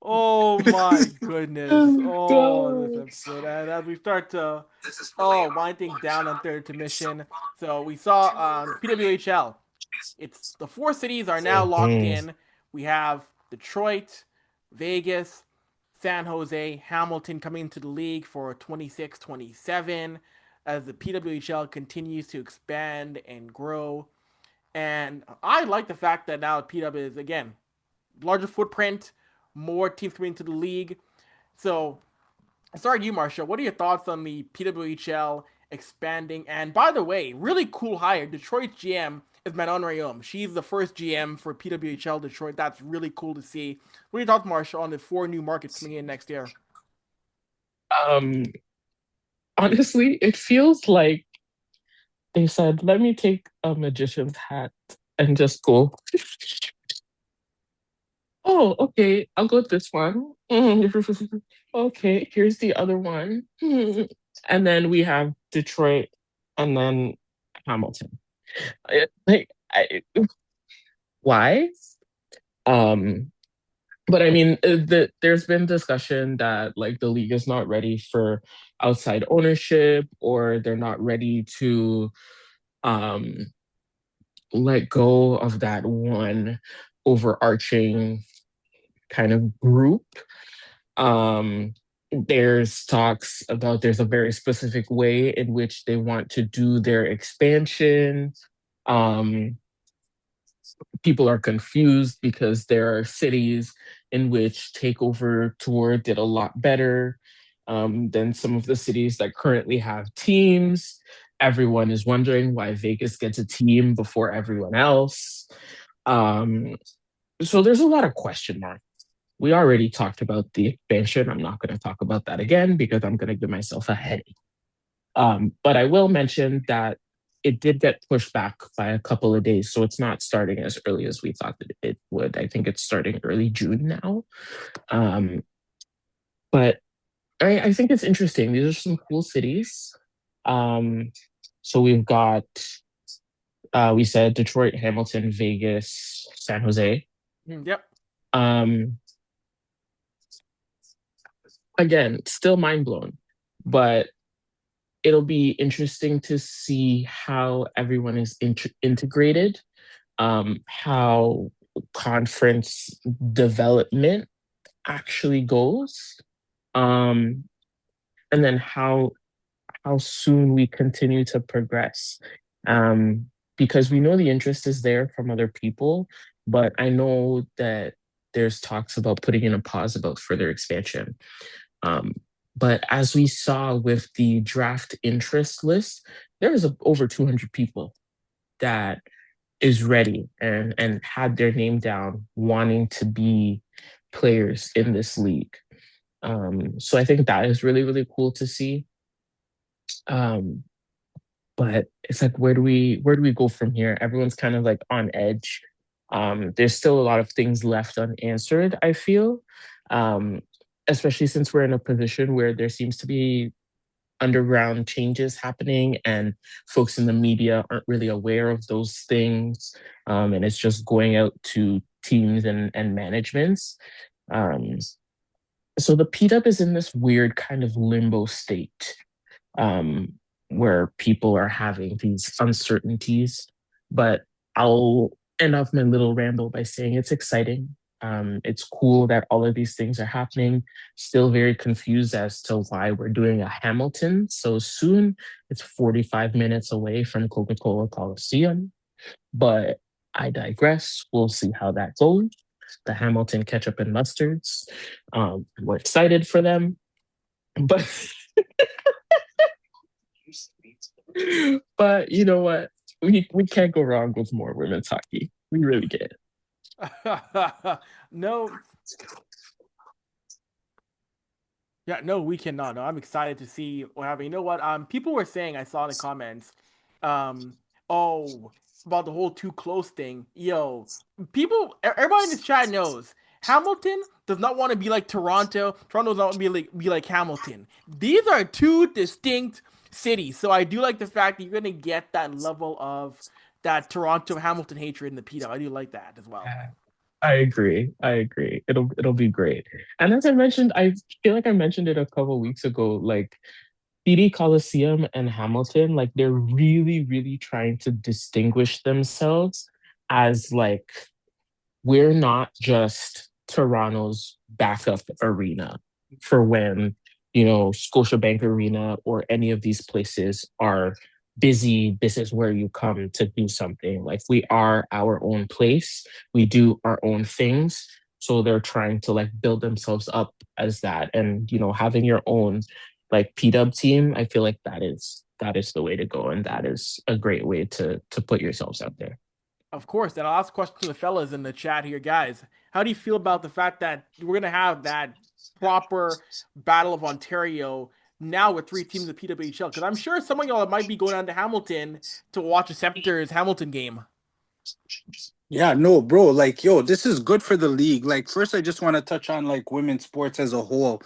Oh my goodness. Oh Oh, this gosh. episode. And as we start to wind things down on third intermission. So we saw PWHL. It's the four cities are now locked Mhm. in. We have Detroit, Vegas, San Jose, Hamilton coming into the league for 26-27 as the PWHL continues to expand and grow. And I like the fact that now PW is again larger footprint, more teams coming into the league. So, sorry, you, Marsha. What are your thoughts on the PWHL expanding? And by the way, really cool hire. Detroit's GM is Manon Rayom. She's the first GM for PWHL Detroit. That's really cool to see. What are your thoughts, Marsha, on the 4 new markets coming in next year? Um, Honestly, it feels like they said, let me take a magician's hat and just go, oh, okay, I'll go with this one. Okay, here's the other one. And then we have Detroit and then Hamilton. Like, why? Um, but I mean, there's been discussion that like the league is not ready for outside ownership, or they're not ready to um, let go of that one overarching kind of group. Um, there's talks about there's a very specific way in which they want to do their expansion. Um, People are confused because there are cities in which Takeover Tour did a lot better than some of the cities that currently have teams. Everyone is wondering why Vegas gets a team before everyone else. Um, so there's a lot of question marks. We already talked about the expansion. I'm not going to talk about that again because I'm going to give myself a headache. But I will mention that it did get pushed back by a couple of days. So it's not starting as early as we thought that it would. I think it's starting early June now. Um, but I think it's interesting. These are some cool cities. Um, so we've got, we said Detroit, Hamilton, Vegas, San Jose. Yep. Um, Again, still mind blown, but it'll be interesting to see how everyone is integrated, how conference development actually goes, um, and then how soon we continue to progress. Um, because we know the interest is there from other people, but I know that there's talks about putting in a pause about further expansion. Um, but as we saw with the draft interest list, there is over 200 people that is ready and had their name down wanting to be players in this league. So I think that is really, really cool to see. Um, but it's like where do we go from here? Everyone's kind of like on edge. There's still a lot of things left unanswered, I feel. Um, Especially since we're in a position where there seems to be underground changes happening and folks in the media aren't really aware of those things. And it's just going out to teams and managements. Um, so the PDUP is in this weird kind of limbo state, um, where people are having these uncertainties. But I'll end off my little ramble by saying it's exciting. It's cool that all of these things are happening. Still very confused as to why we're doing a Hamilton so soon. It's 45 minutes away from Coca Cola Coliseum, but I digress. We'll see how that goes. The Hamilton ketchup and mustards. We're excited for them, but but you know what? We can't go wrong with more women's hockey. We really can't. No. Yeah, no, we cannot. No, I'm excited to see what happened. You know what? People were saying I saw in the comments, um, oh, about the whole too close thing. Yo, everybody in this chat knows Hamilton does not want to be like Toronto. Toronto does not want to be like Hamilton. These are two distinct cities. So I do like the fact that you're gonna get that level of that Toronto Hamilton hatred in the PW. I do like that as well. I agree. I agree. It'll be great. And as I mentioned, I feel like I mentioned it a couple weeks ago. Like PD Coliseum and Hamilton, like they're really, really trying to distinguish themselves as like we're not just Toronto's backup arena for when, Scotiabank Arena or any of these places are busy. This is where you come to do something. Like we are our own place. We do our own things. So they're trying to like build themselves up as that. And, having your own like P-Dub team, I feel like that is the way to go. And that is a great way to put yourselves out there. Of course. And I'll ask a question to the fellas in the chat here, guys. How do you feel about the fact that we're gonna have that proper Battle of Ontario now with three teams of PWHL? Because I'm sure some of y'all might be going down to Hamilton to watch a Scepters Hamilton game. Yeah, no, bro. Like, yo, this is good for the league. Like, first, I just want to touch on like women's sports as a whole.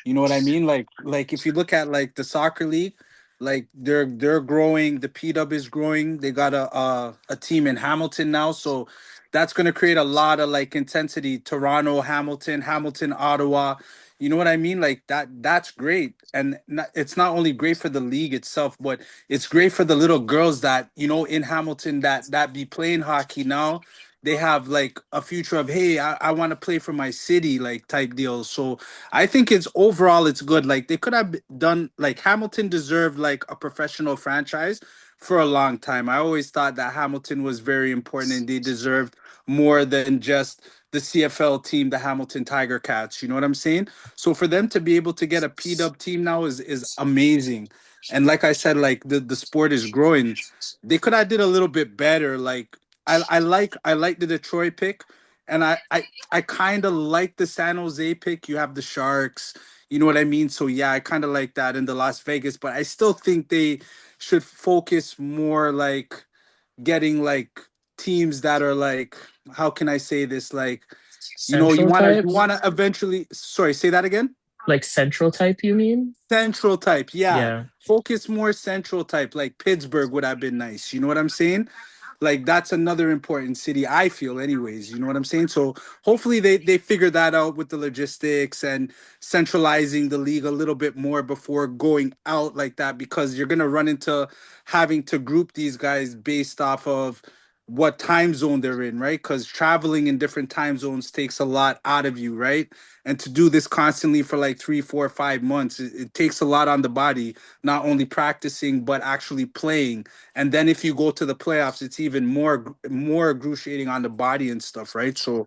You know what I mean? Like if you look at like the soccer league, like they're growing. The PW is growing. They got a team in Hamilton now, so that's gonna create a lot of like intensity. Toronto, Hamilton, Hamilton, Ottawa. You know what I mean? Like that's great, and it's not only great for the league itself, but it's great for the little girls that in Hamilton that be playing hockey now. They have like a future of, hey, I want to play for my city, like type deal. So I think it's overall it's good. Like they could have done like Hamilton deserved like a professional franchise for a long time. I always thought that Hamilton was very important and they deserved more than just the CFL team, the Hamilton Tiger Cats. You know what I'm saying? So for them to be able to get a P-Dub team now is amazing. And like I said, like the sport is growing. They could have did a little bit better. Like I like the Detroit pick, and I kind of like the San Jose pick. You have the Sharks, you know what I mean? So yeah, I kind of like that in the Las Vegas, but I still think they should focus more like getting like teams that are like, how can I say this? Like, you Central wanna you type? wanna eventually, sorry, say that again. Like central type, you mean? Central type, yeah. Yeah. Focus more central type, like Pittsburgh would have been nice. You know what I'm saying? Like that's another important city, I feel, anyways. You know what I'm saying? So hopefully they figure that out with the logistics and centralizing the league a little bit more before going out like that, because you're gonna run into having to group these guys based off of what time zone they're in, right? Because traveling in different time zones takes a lot out of you, right? And to do this constantly for like 3 4 5 months, it takes a lot on the body, not only practicing but actually playing. And then if you go to the playoffs, it's even more excruciating on the body and stuff, right? So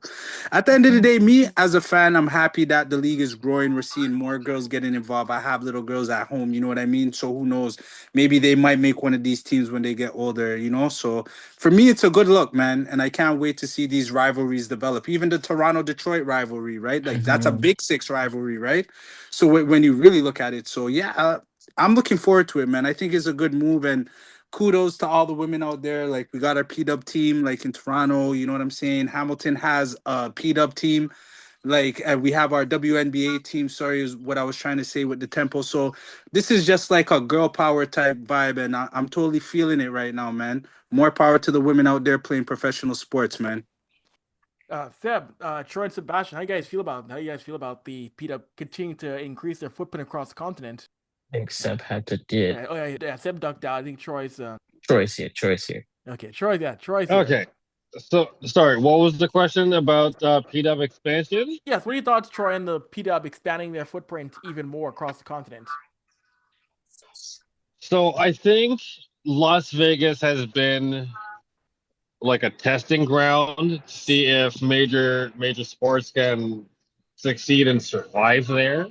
at the end of the day, me as a fan, I'm happy that the league is growing. We're seeing more girls getting involved. I have little girls at home, you know what I mean? So who knows, maybe they might make one of these teams when they get older. So for me, it's a good look, man, and I can't wait to see these rivalries develop. Even the Toronto Detroit rivalry, right? Like that's a Mhm. big six rivalry, right? So when you really look at it, so yeah, I'm looking forward to it, man. I think it's a good move, and kudos to all the women out there. Like we got our P-Dub team, like in Toronto. You know what I'm saying? Hamilton has a P-Dub team. Like we have our WNBA team. Sorry, is what I was trying to say with the tempo. So this is just like a girl power type vibe, and I'm totally feeling it right now, man. More power to the women out there playing professional sports, man. Seb, Troy and Sebastian, how you guys feel about the PW continuing to increase their footprint across the continent? I think Seb had to did. Yeah. Seb ducked out. I think Troy's Troy's here. Troy's here. okay. Troy's here. Okay. So sorry, what was the question about PW expansion? Yes. What are your thoughts, Troy, on the PW expanding their footprint even more across the continent? So I think Las Vegas has been like a testing ground to see if major sports can succeed and survive there.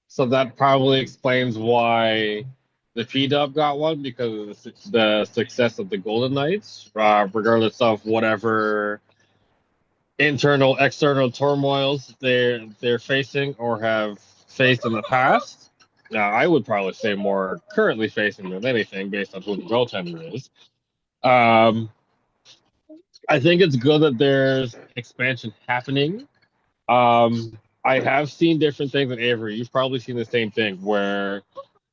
So that probably explains why the P-Dub got one, because of the success of the Golden Knights, regardless of whatever internal, external turmoils they're facing or have faced in the past. Now, I would probably say more currently facing than anything, based on who the goaltender is. Um, I think it's good that there's expansion happening. I have seen different things in Avery. You've probably seen the same thing where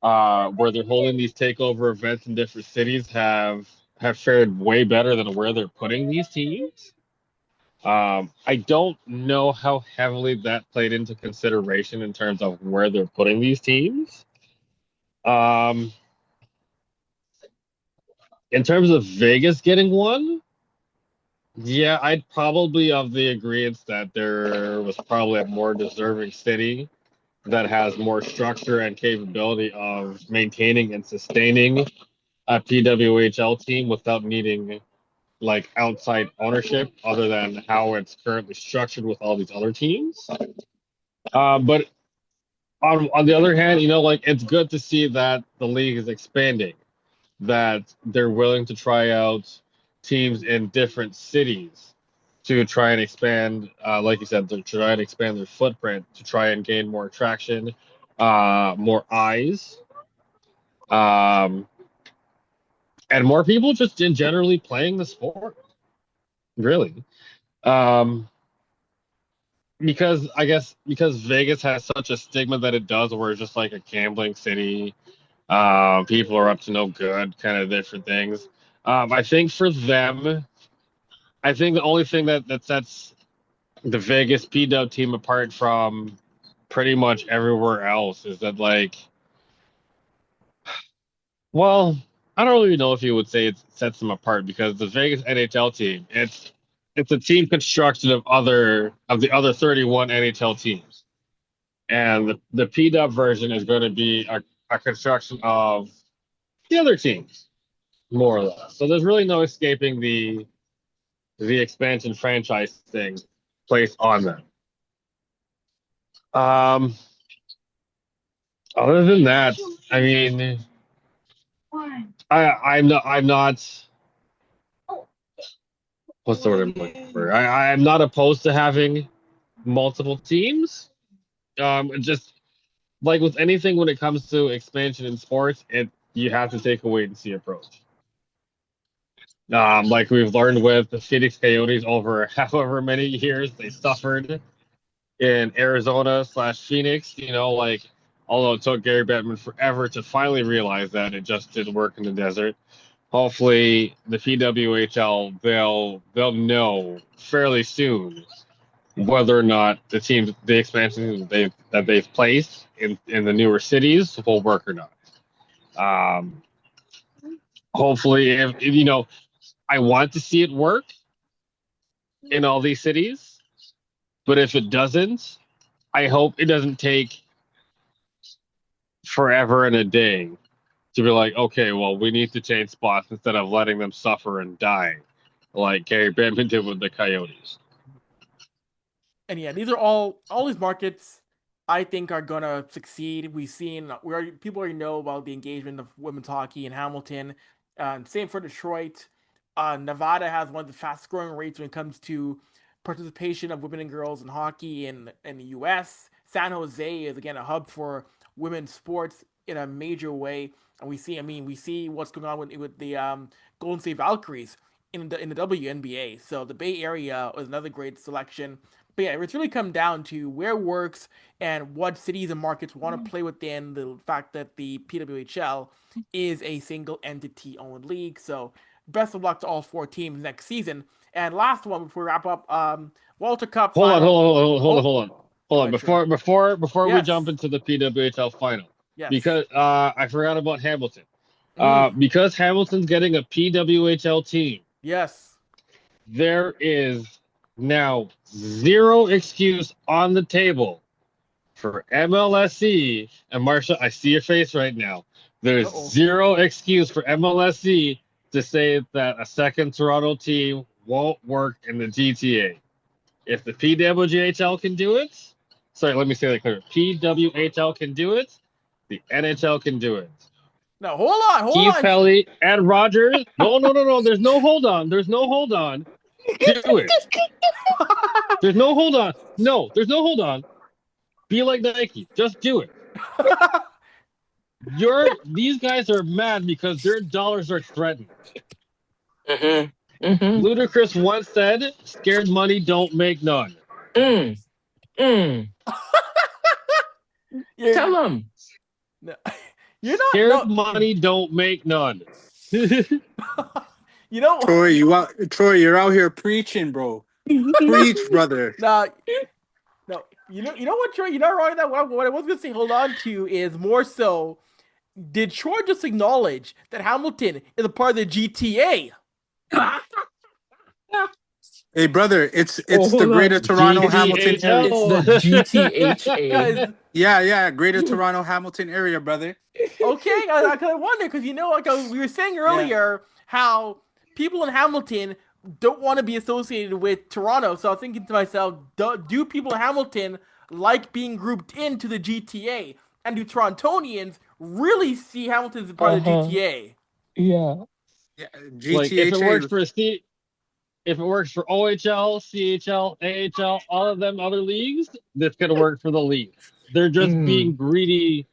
they're holding these takeover events in different cities have fared way better than where they're putting these teams. I don't know how heavily that played into consideration in terms of where they're putting these teams. Um, in terms of Vegas getting one, yeah, I'd probably of the agreement that there was probably a more deserving city that has more structure and capability of maintaining and sustaining a PWHL team without needing like outside ownership other than how it's currently structured with all these other teams. But on the other hand, like it's good to see that the league is expanding, that they're willing to try out teams in different cities to try and expand, like you said, to try and expand their footprint, to try and gain more traction, more eyes, um, and more people just in generally playing the sport. Really, um, because I guess because Vegas has such a stigma that it does, where it's just like a gambling city. People are up to no good, kind of different things. I think for them, I think the only thing that sets the Vegas P-Dub team apart from pretty much everywhere else is that like, well, I don't really know if you would say it sets them apart because the Vegas NHL team, it's a team construction of the other 31 NHL teams. And the P-Dub version is going to be a construction of the other teams, more or less. So there's really no escaping the expansion franchise thing placed on them. Um, Other than that, I mean, I'm not. What's the word I'm looking for? I'm not opposed to having multiple teams. Just like with anything when it comes to expansion in sports, you have to take a wait and see approach. Like we've learned with the Phoenix Coyotes over however many years they suffered in Arizona/Phoenix. Like although it took Gary Bettman forever to finally realize that it just didn't work in the desert. Hopefully, the PWHL they'll know fairly soon whether or not the expansion they've placed in the newer cities will work or not. Um, Hopefully, if I want to see it work in all these cities, but if it doesn't, I hope it doesn't take forever and a day to be like, okay, well, we need to change spots instead of letting them suffer and die, like Gary Bettman did with the Coyotes. And yeah, these are all these markets I think are gonna succeed. People already know about the engagement of women's hockey in Hamilton. Same for Detroit. Nevada has one of the fastest growing rates when it comes to participation of women and girls in hockey in the U.S. San Jose is again a hub for women's sports in a major way, and we see what's going on with the Golden State Valkyries in the WNBA. So the Bay Area was another great selection. But yeah, it's really come down to where works and what cities and markets want to play within the fact that the PWHL is a single entity owned league. So best of luck to all four teams next season. And last one before we wrap up, Walter Cup Hold on, final. hold on. Ahead, Troy. Before we Yes. jump into the PWHL final, Yes. because I forgot about Hamilton. Mm. Because Hamilton's getting a PWHL team, Yes. there is now zero excuse on the table for MLSC. And Marsha, I see your face right now. There's Uh-oh. zero excuse for MLSC to say that a second Toronto team won't work in the GTA. If the PWHL can do it, sorry, let me say that clear. PWHL can do it, the NHL can do it. No, hold Keith on. Pelly and Rogers. No. There's no hold on. There's no hold on. Do it. There's no hold on. No, there's no hold on. Be like Nike. Just do it. These guys are mad because their dollars are threatened. Mm-hmm. Mm-hmm. Ludacris once said, "Scared money don't make none." Mm. Mm. You're, Tell them. no, you're not. Scared No, money don't make none. you know. Troy, you're out here preaching, bro. Preach, brother. Now, no, you know what, Troy? You're not wrong. That what I was gonna say. Hold on to is more so. Did Troy just acknowledge that Hamilton is a part of the GTA? Hey, brother, Oh, it's the hold Greater on. Toronto Hamilton area. It's GTHL. the GTHA. Guys, Yeah, Greater Toronto Hamilton area, brother. okay, I kind of wonder because like we were saying Yeah. earlier, how people in Hamilton don't want to be associated with Toronto. So I was thinking to myself, do people in Hamilton like being grouped into the GTA? And do Torontonians really see Hamilton as a part of the Uh-huh. GTA? Yeah. Yeah, Like if it GTHA. works for if it works for OHL, CHL, AHL, all of them other leagues, this could work for the leagues. They're just Mm. being greedy.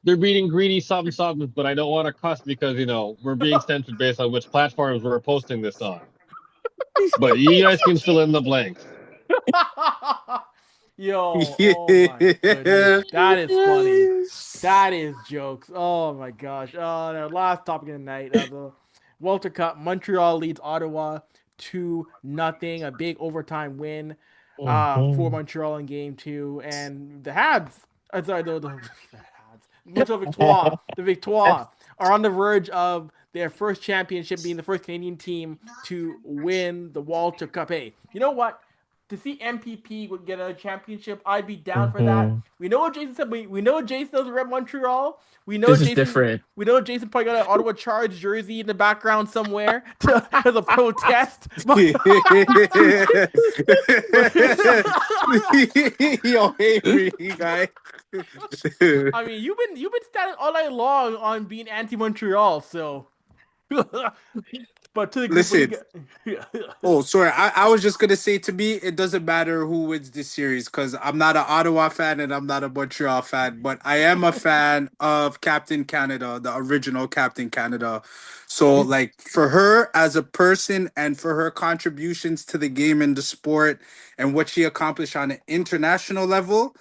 They're being greedy something something, but I don't want to cuss because we're being censored based on which platforms we're posting this on. But you guys can fill in the blanks. Yo, oh my goodness. That is funny. That is jokes. Oh my gosh. The last topic of the night. The Walter Cup. Montreal leads Ottawa 2-0. A big overtime win for Mhm. Montreal in game two. And the Habs, sorry, the Habs, Montreal Victoire, the Victoire are on the verge of their first championship, being the first Canadian team to win the Walter Cup. Hey, you know what? To see MPP would get a championship, I'd be down for that. Mhm. We know what Jason said. We know what Jason does rep Montreal. We know This is Jason. different. We know Jason probably got an Ottawa Charge jersey in the background somewhere as a protest. Yo, Avery, guy. I mean, you've been standing all night long on being anti Montreal, so. But to the group, what do Listen. you Oh, get? sorry. I was just gonna say, to me, it doesn't matter who wins this series because I'm not an Ottawa fan and I'm not a Montreal fan, but I am a fan of Captain Canada, the original Captain Canada. So, like, for her as a person and for her contributions to the game and the sport and what she accomplished on an international level,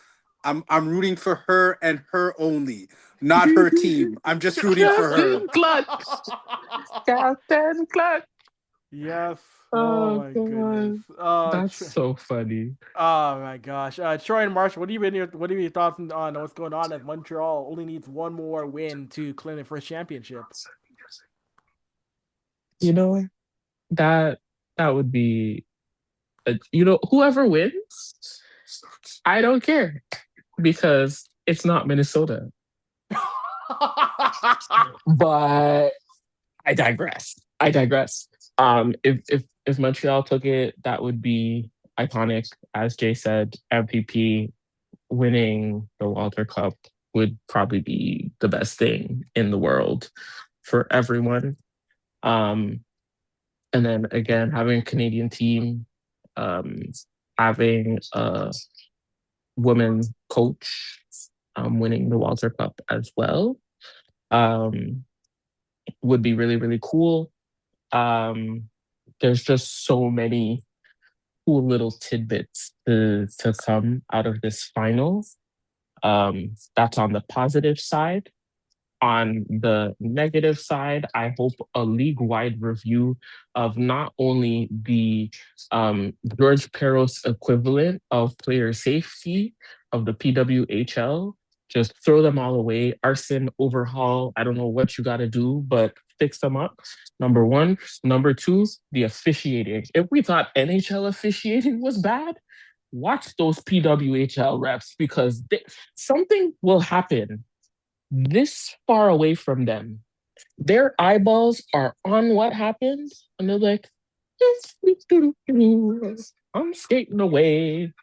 I'm rooting for her and her only, not her team. I'm just rooting for her. Captain Clutch. Captain Clutch. Yes. Oh Oh my goodness. god. That's so funny. Oh my gosh. Troy and Marsha, what are your thoughts on what's going on as Montreal only needs one more win to claim their first championship? You know, that that would be whoever wins, I don't care because it's not Minnesota. But I digress. I digress. If Montreal took it, that would be iconic. As Jay said, MVP winning the Walter Cup would probably be the best thing in the world for everyone. Um, and then again, having a Canadian team, um, having a woman coach, winning the Walter Cup as well, um, would be really, really cool. Um, there's just so many cool little tidbits to come out of this final. That's on the positive side. On the negative side, I hope a league-wide review of not only the George Peros equivalent of player safety of the PWHL, just throw them all away, arson, overhaul. I don't know what you got to do, but fix them up. Number one. Number two, the officiating. If we thought NHL officiating was bad, watch those PWHL reps because something will happen this far away from them. Their eyeballs are on what happened, and they're like, I'm skating away.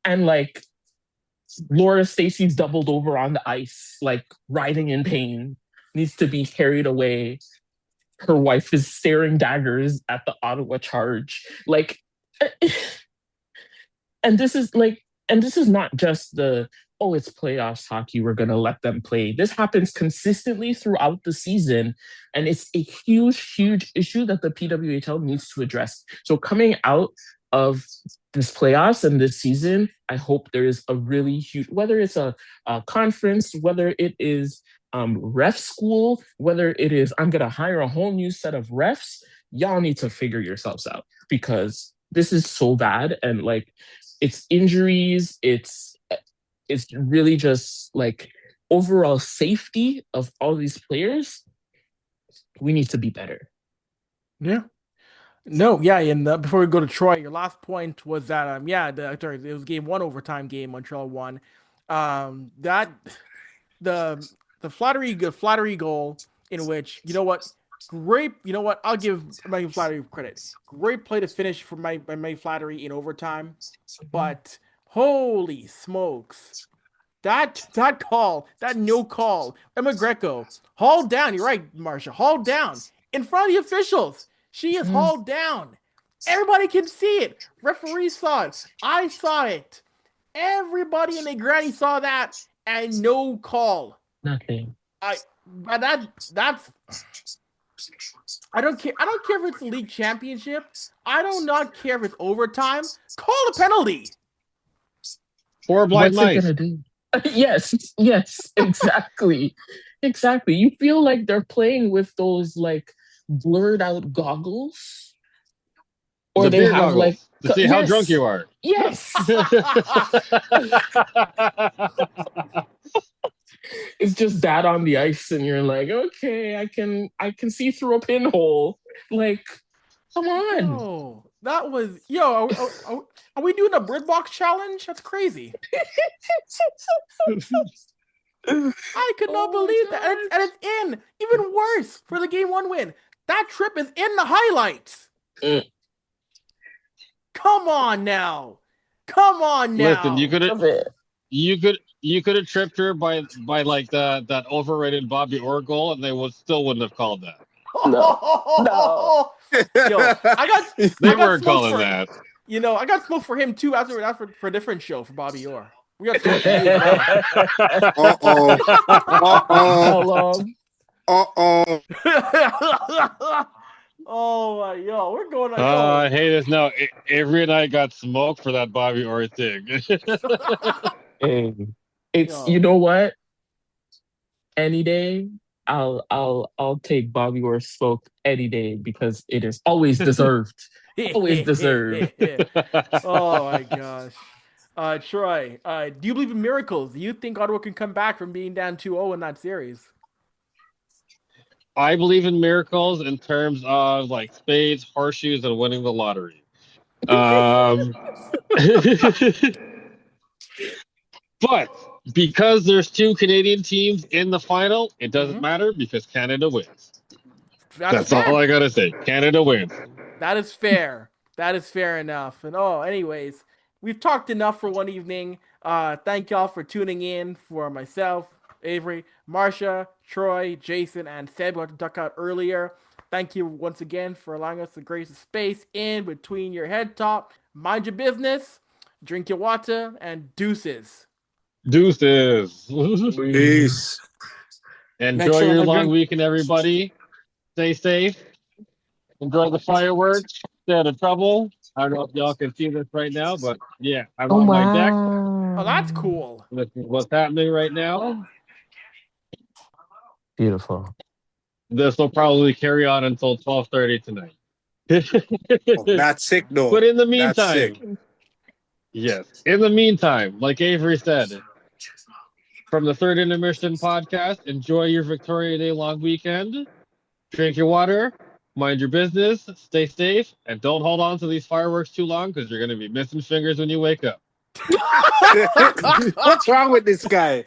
And like Laura Stacy's doubled over on the ice, like writhing in pain, needs to be carried away. Her wife is staring daggers at the Ottawa Charge. Like, and this is not just the oh, it's playoffs hockey, we're going to let them play. This happens consistently throughout the season, and it's a huge, huge issue that the PWHL needs to address. So coming out of this playoffs and this season, I hope there is a really huge, whether it's a conference, whether it is ref school, whether it is I'm going to hire a whole new set of refs, y'all need to figure yourselves out, because this is so bad. And like, it's injuries, it's really just like overall safety of all these players. We need to be better. Yeah. No, yeah, and before we go to Troy, your last point was that it was game 1 overtime game. Montreal won. That the flattery goal, in which, you know what, great, you know what, I'll give my Flattery credit. Great play to finish for my Flattery in overtime, but holy smokes. That call, that no call, Emma Greco, hauled down. You're right, Marsha, hauled down in front of the officials. She is hauled down. Everybody can see it. Referee saw it. I saw it. Everybody in the granny saw that, and no call. Nothing. That's I don't care. I don't care if it's a league championship. I do not care if it's overtime. Call a penalty. For blind What's it mice. gonna do? Yes, exactly. Exactly. You feel like they're playing with those like blurred out goggles. Or they beer have goggles, like to see how drunk you are. Yes. It's just that on the ice, and you're like, okay, I can see through a pinhole. Like, come on. Oh, that was Are we doing a Bird Box challenge? That's crazy. I could not believe that, and it's in. Even worse, for the game 1 win, that trip is in the highlights. Come on now. Listen, you could have tripped her by like that overrated Bobby Orr goal, and they still wouldn't have called that. No. Yo, They weren't calling that. You know, I got smoke for him too after for a different show for Bobby Orr. We got smoke for you as well. How long? Oh my, we're going on. I hate this now. Avry and I got smoked for that Bobby Orr thing. Hey, it's you know what? Any day, I'll take Bobby Orr smoke any day, because it is always deserved. Always deserved. Oh my gosh. Troy, do you believe in miracles? Do you think Ottawa can come back from being down 2-0 in that series? I believe in miracles in terms of like spades, horseshoes, and winning the lottery. But because there's 2 Canadian teams in the final, it doesn't matter, because Canada wins. That's all I gotta say. Canada wins. That is fair. That is fair enough. And anyways, we've talked enough for one evening. Thank y'all for tuning in. For myself, Avry, Marsha, Troy, Jason, and Seb, who had to duck out earlier. Thank you once again for allowing us to grace the space in between your head top. Mind your business, drink your water, and deuces. Deuces. Peace. Enjoy your long weekend, everybody. Stay safe. Enjoy the fireworks. Stay out of trouble. I don't know if y'all can see this right now, but yeah, I'm on my deck. Oh, that's cool. This is what's happening right now. Beautiful. This will probably carry on until 12:30 tonight. That's sick, though. But in the meantime, yes, in the meantime, like Avry said, from the Third Intermission podcast, enjoy your Victoria Day long weekend. Drink your water, mind your business, stay safe, and don't hold on to these fireworks too long, because you're going to be missing fingers when you wake up. What's wrong with this guy?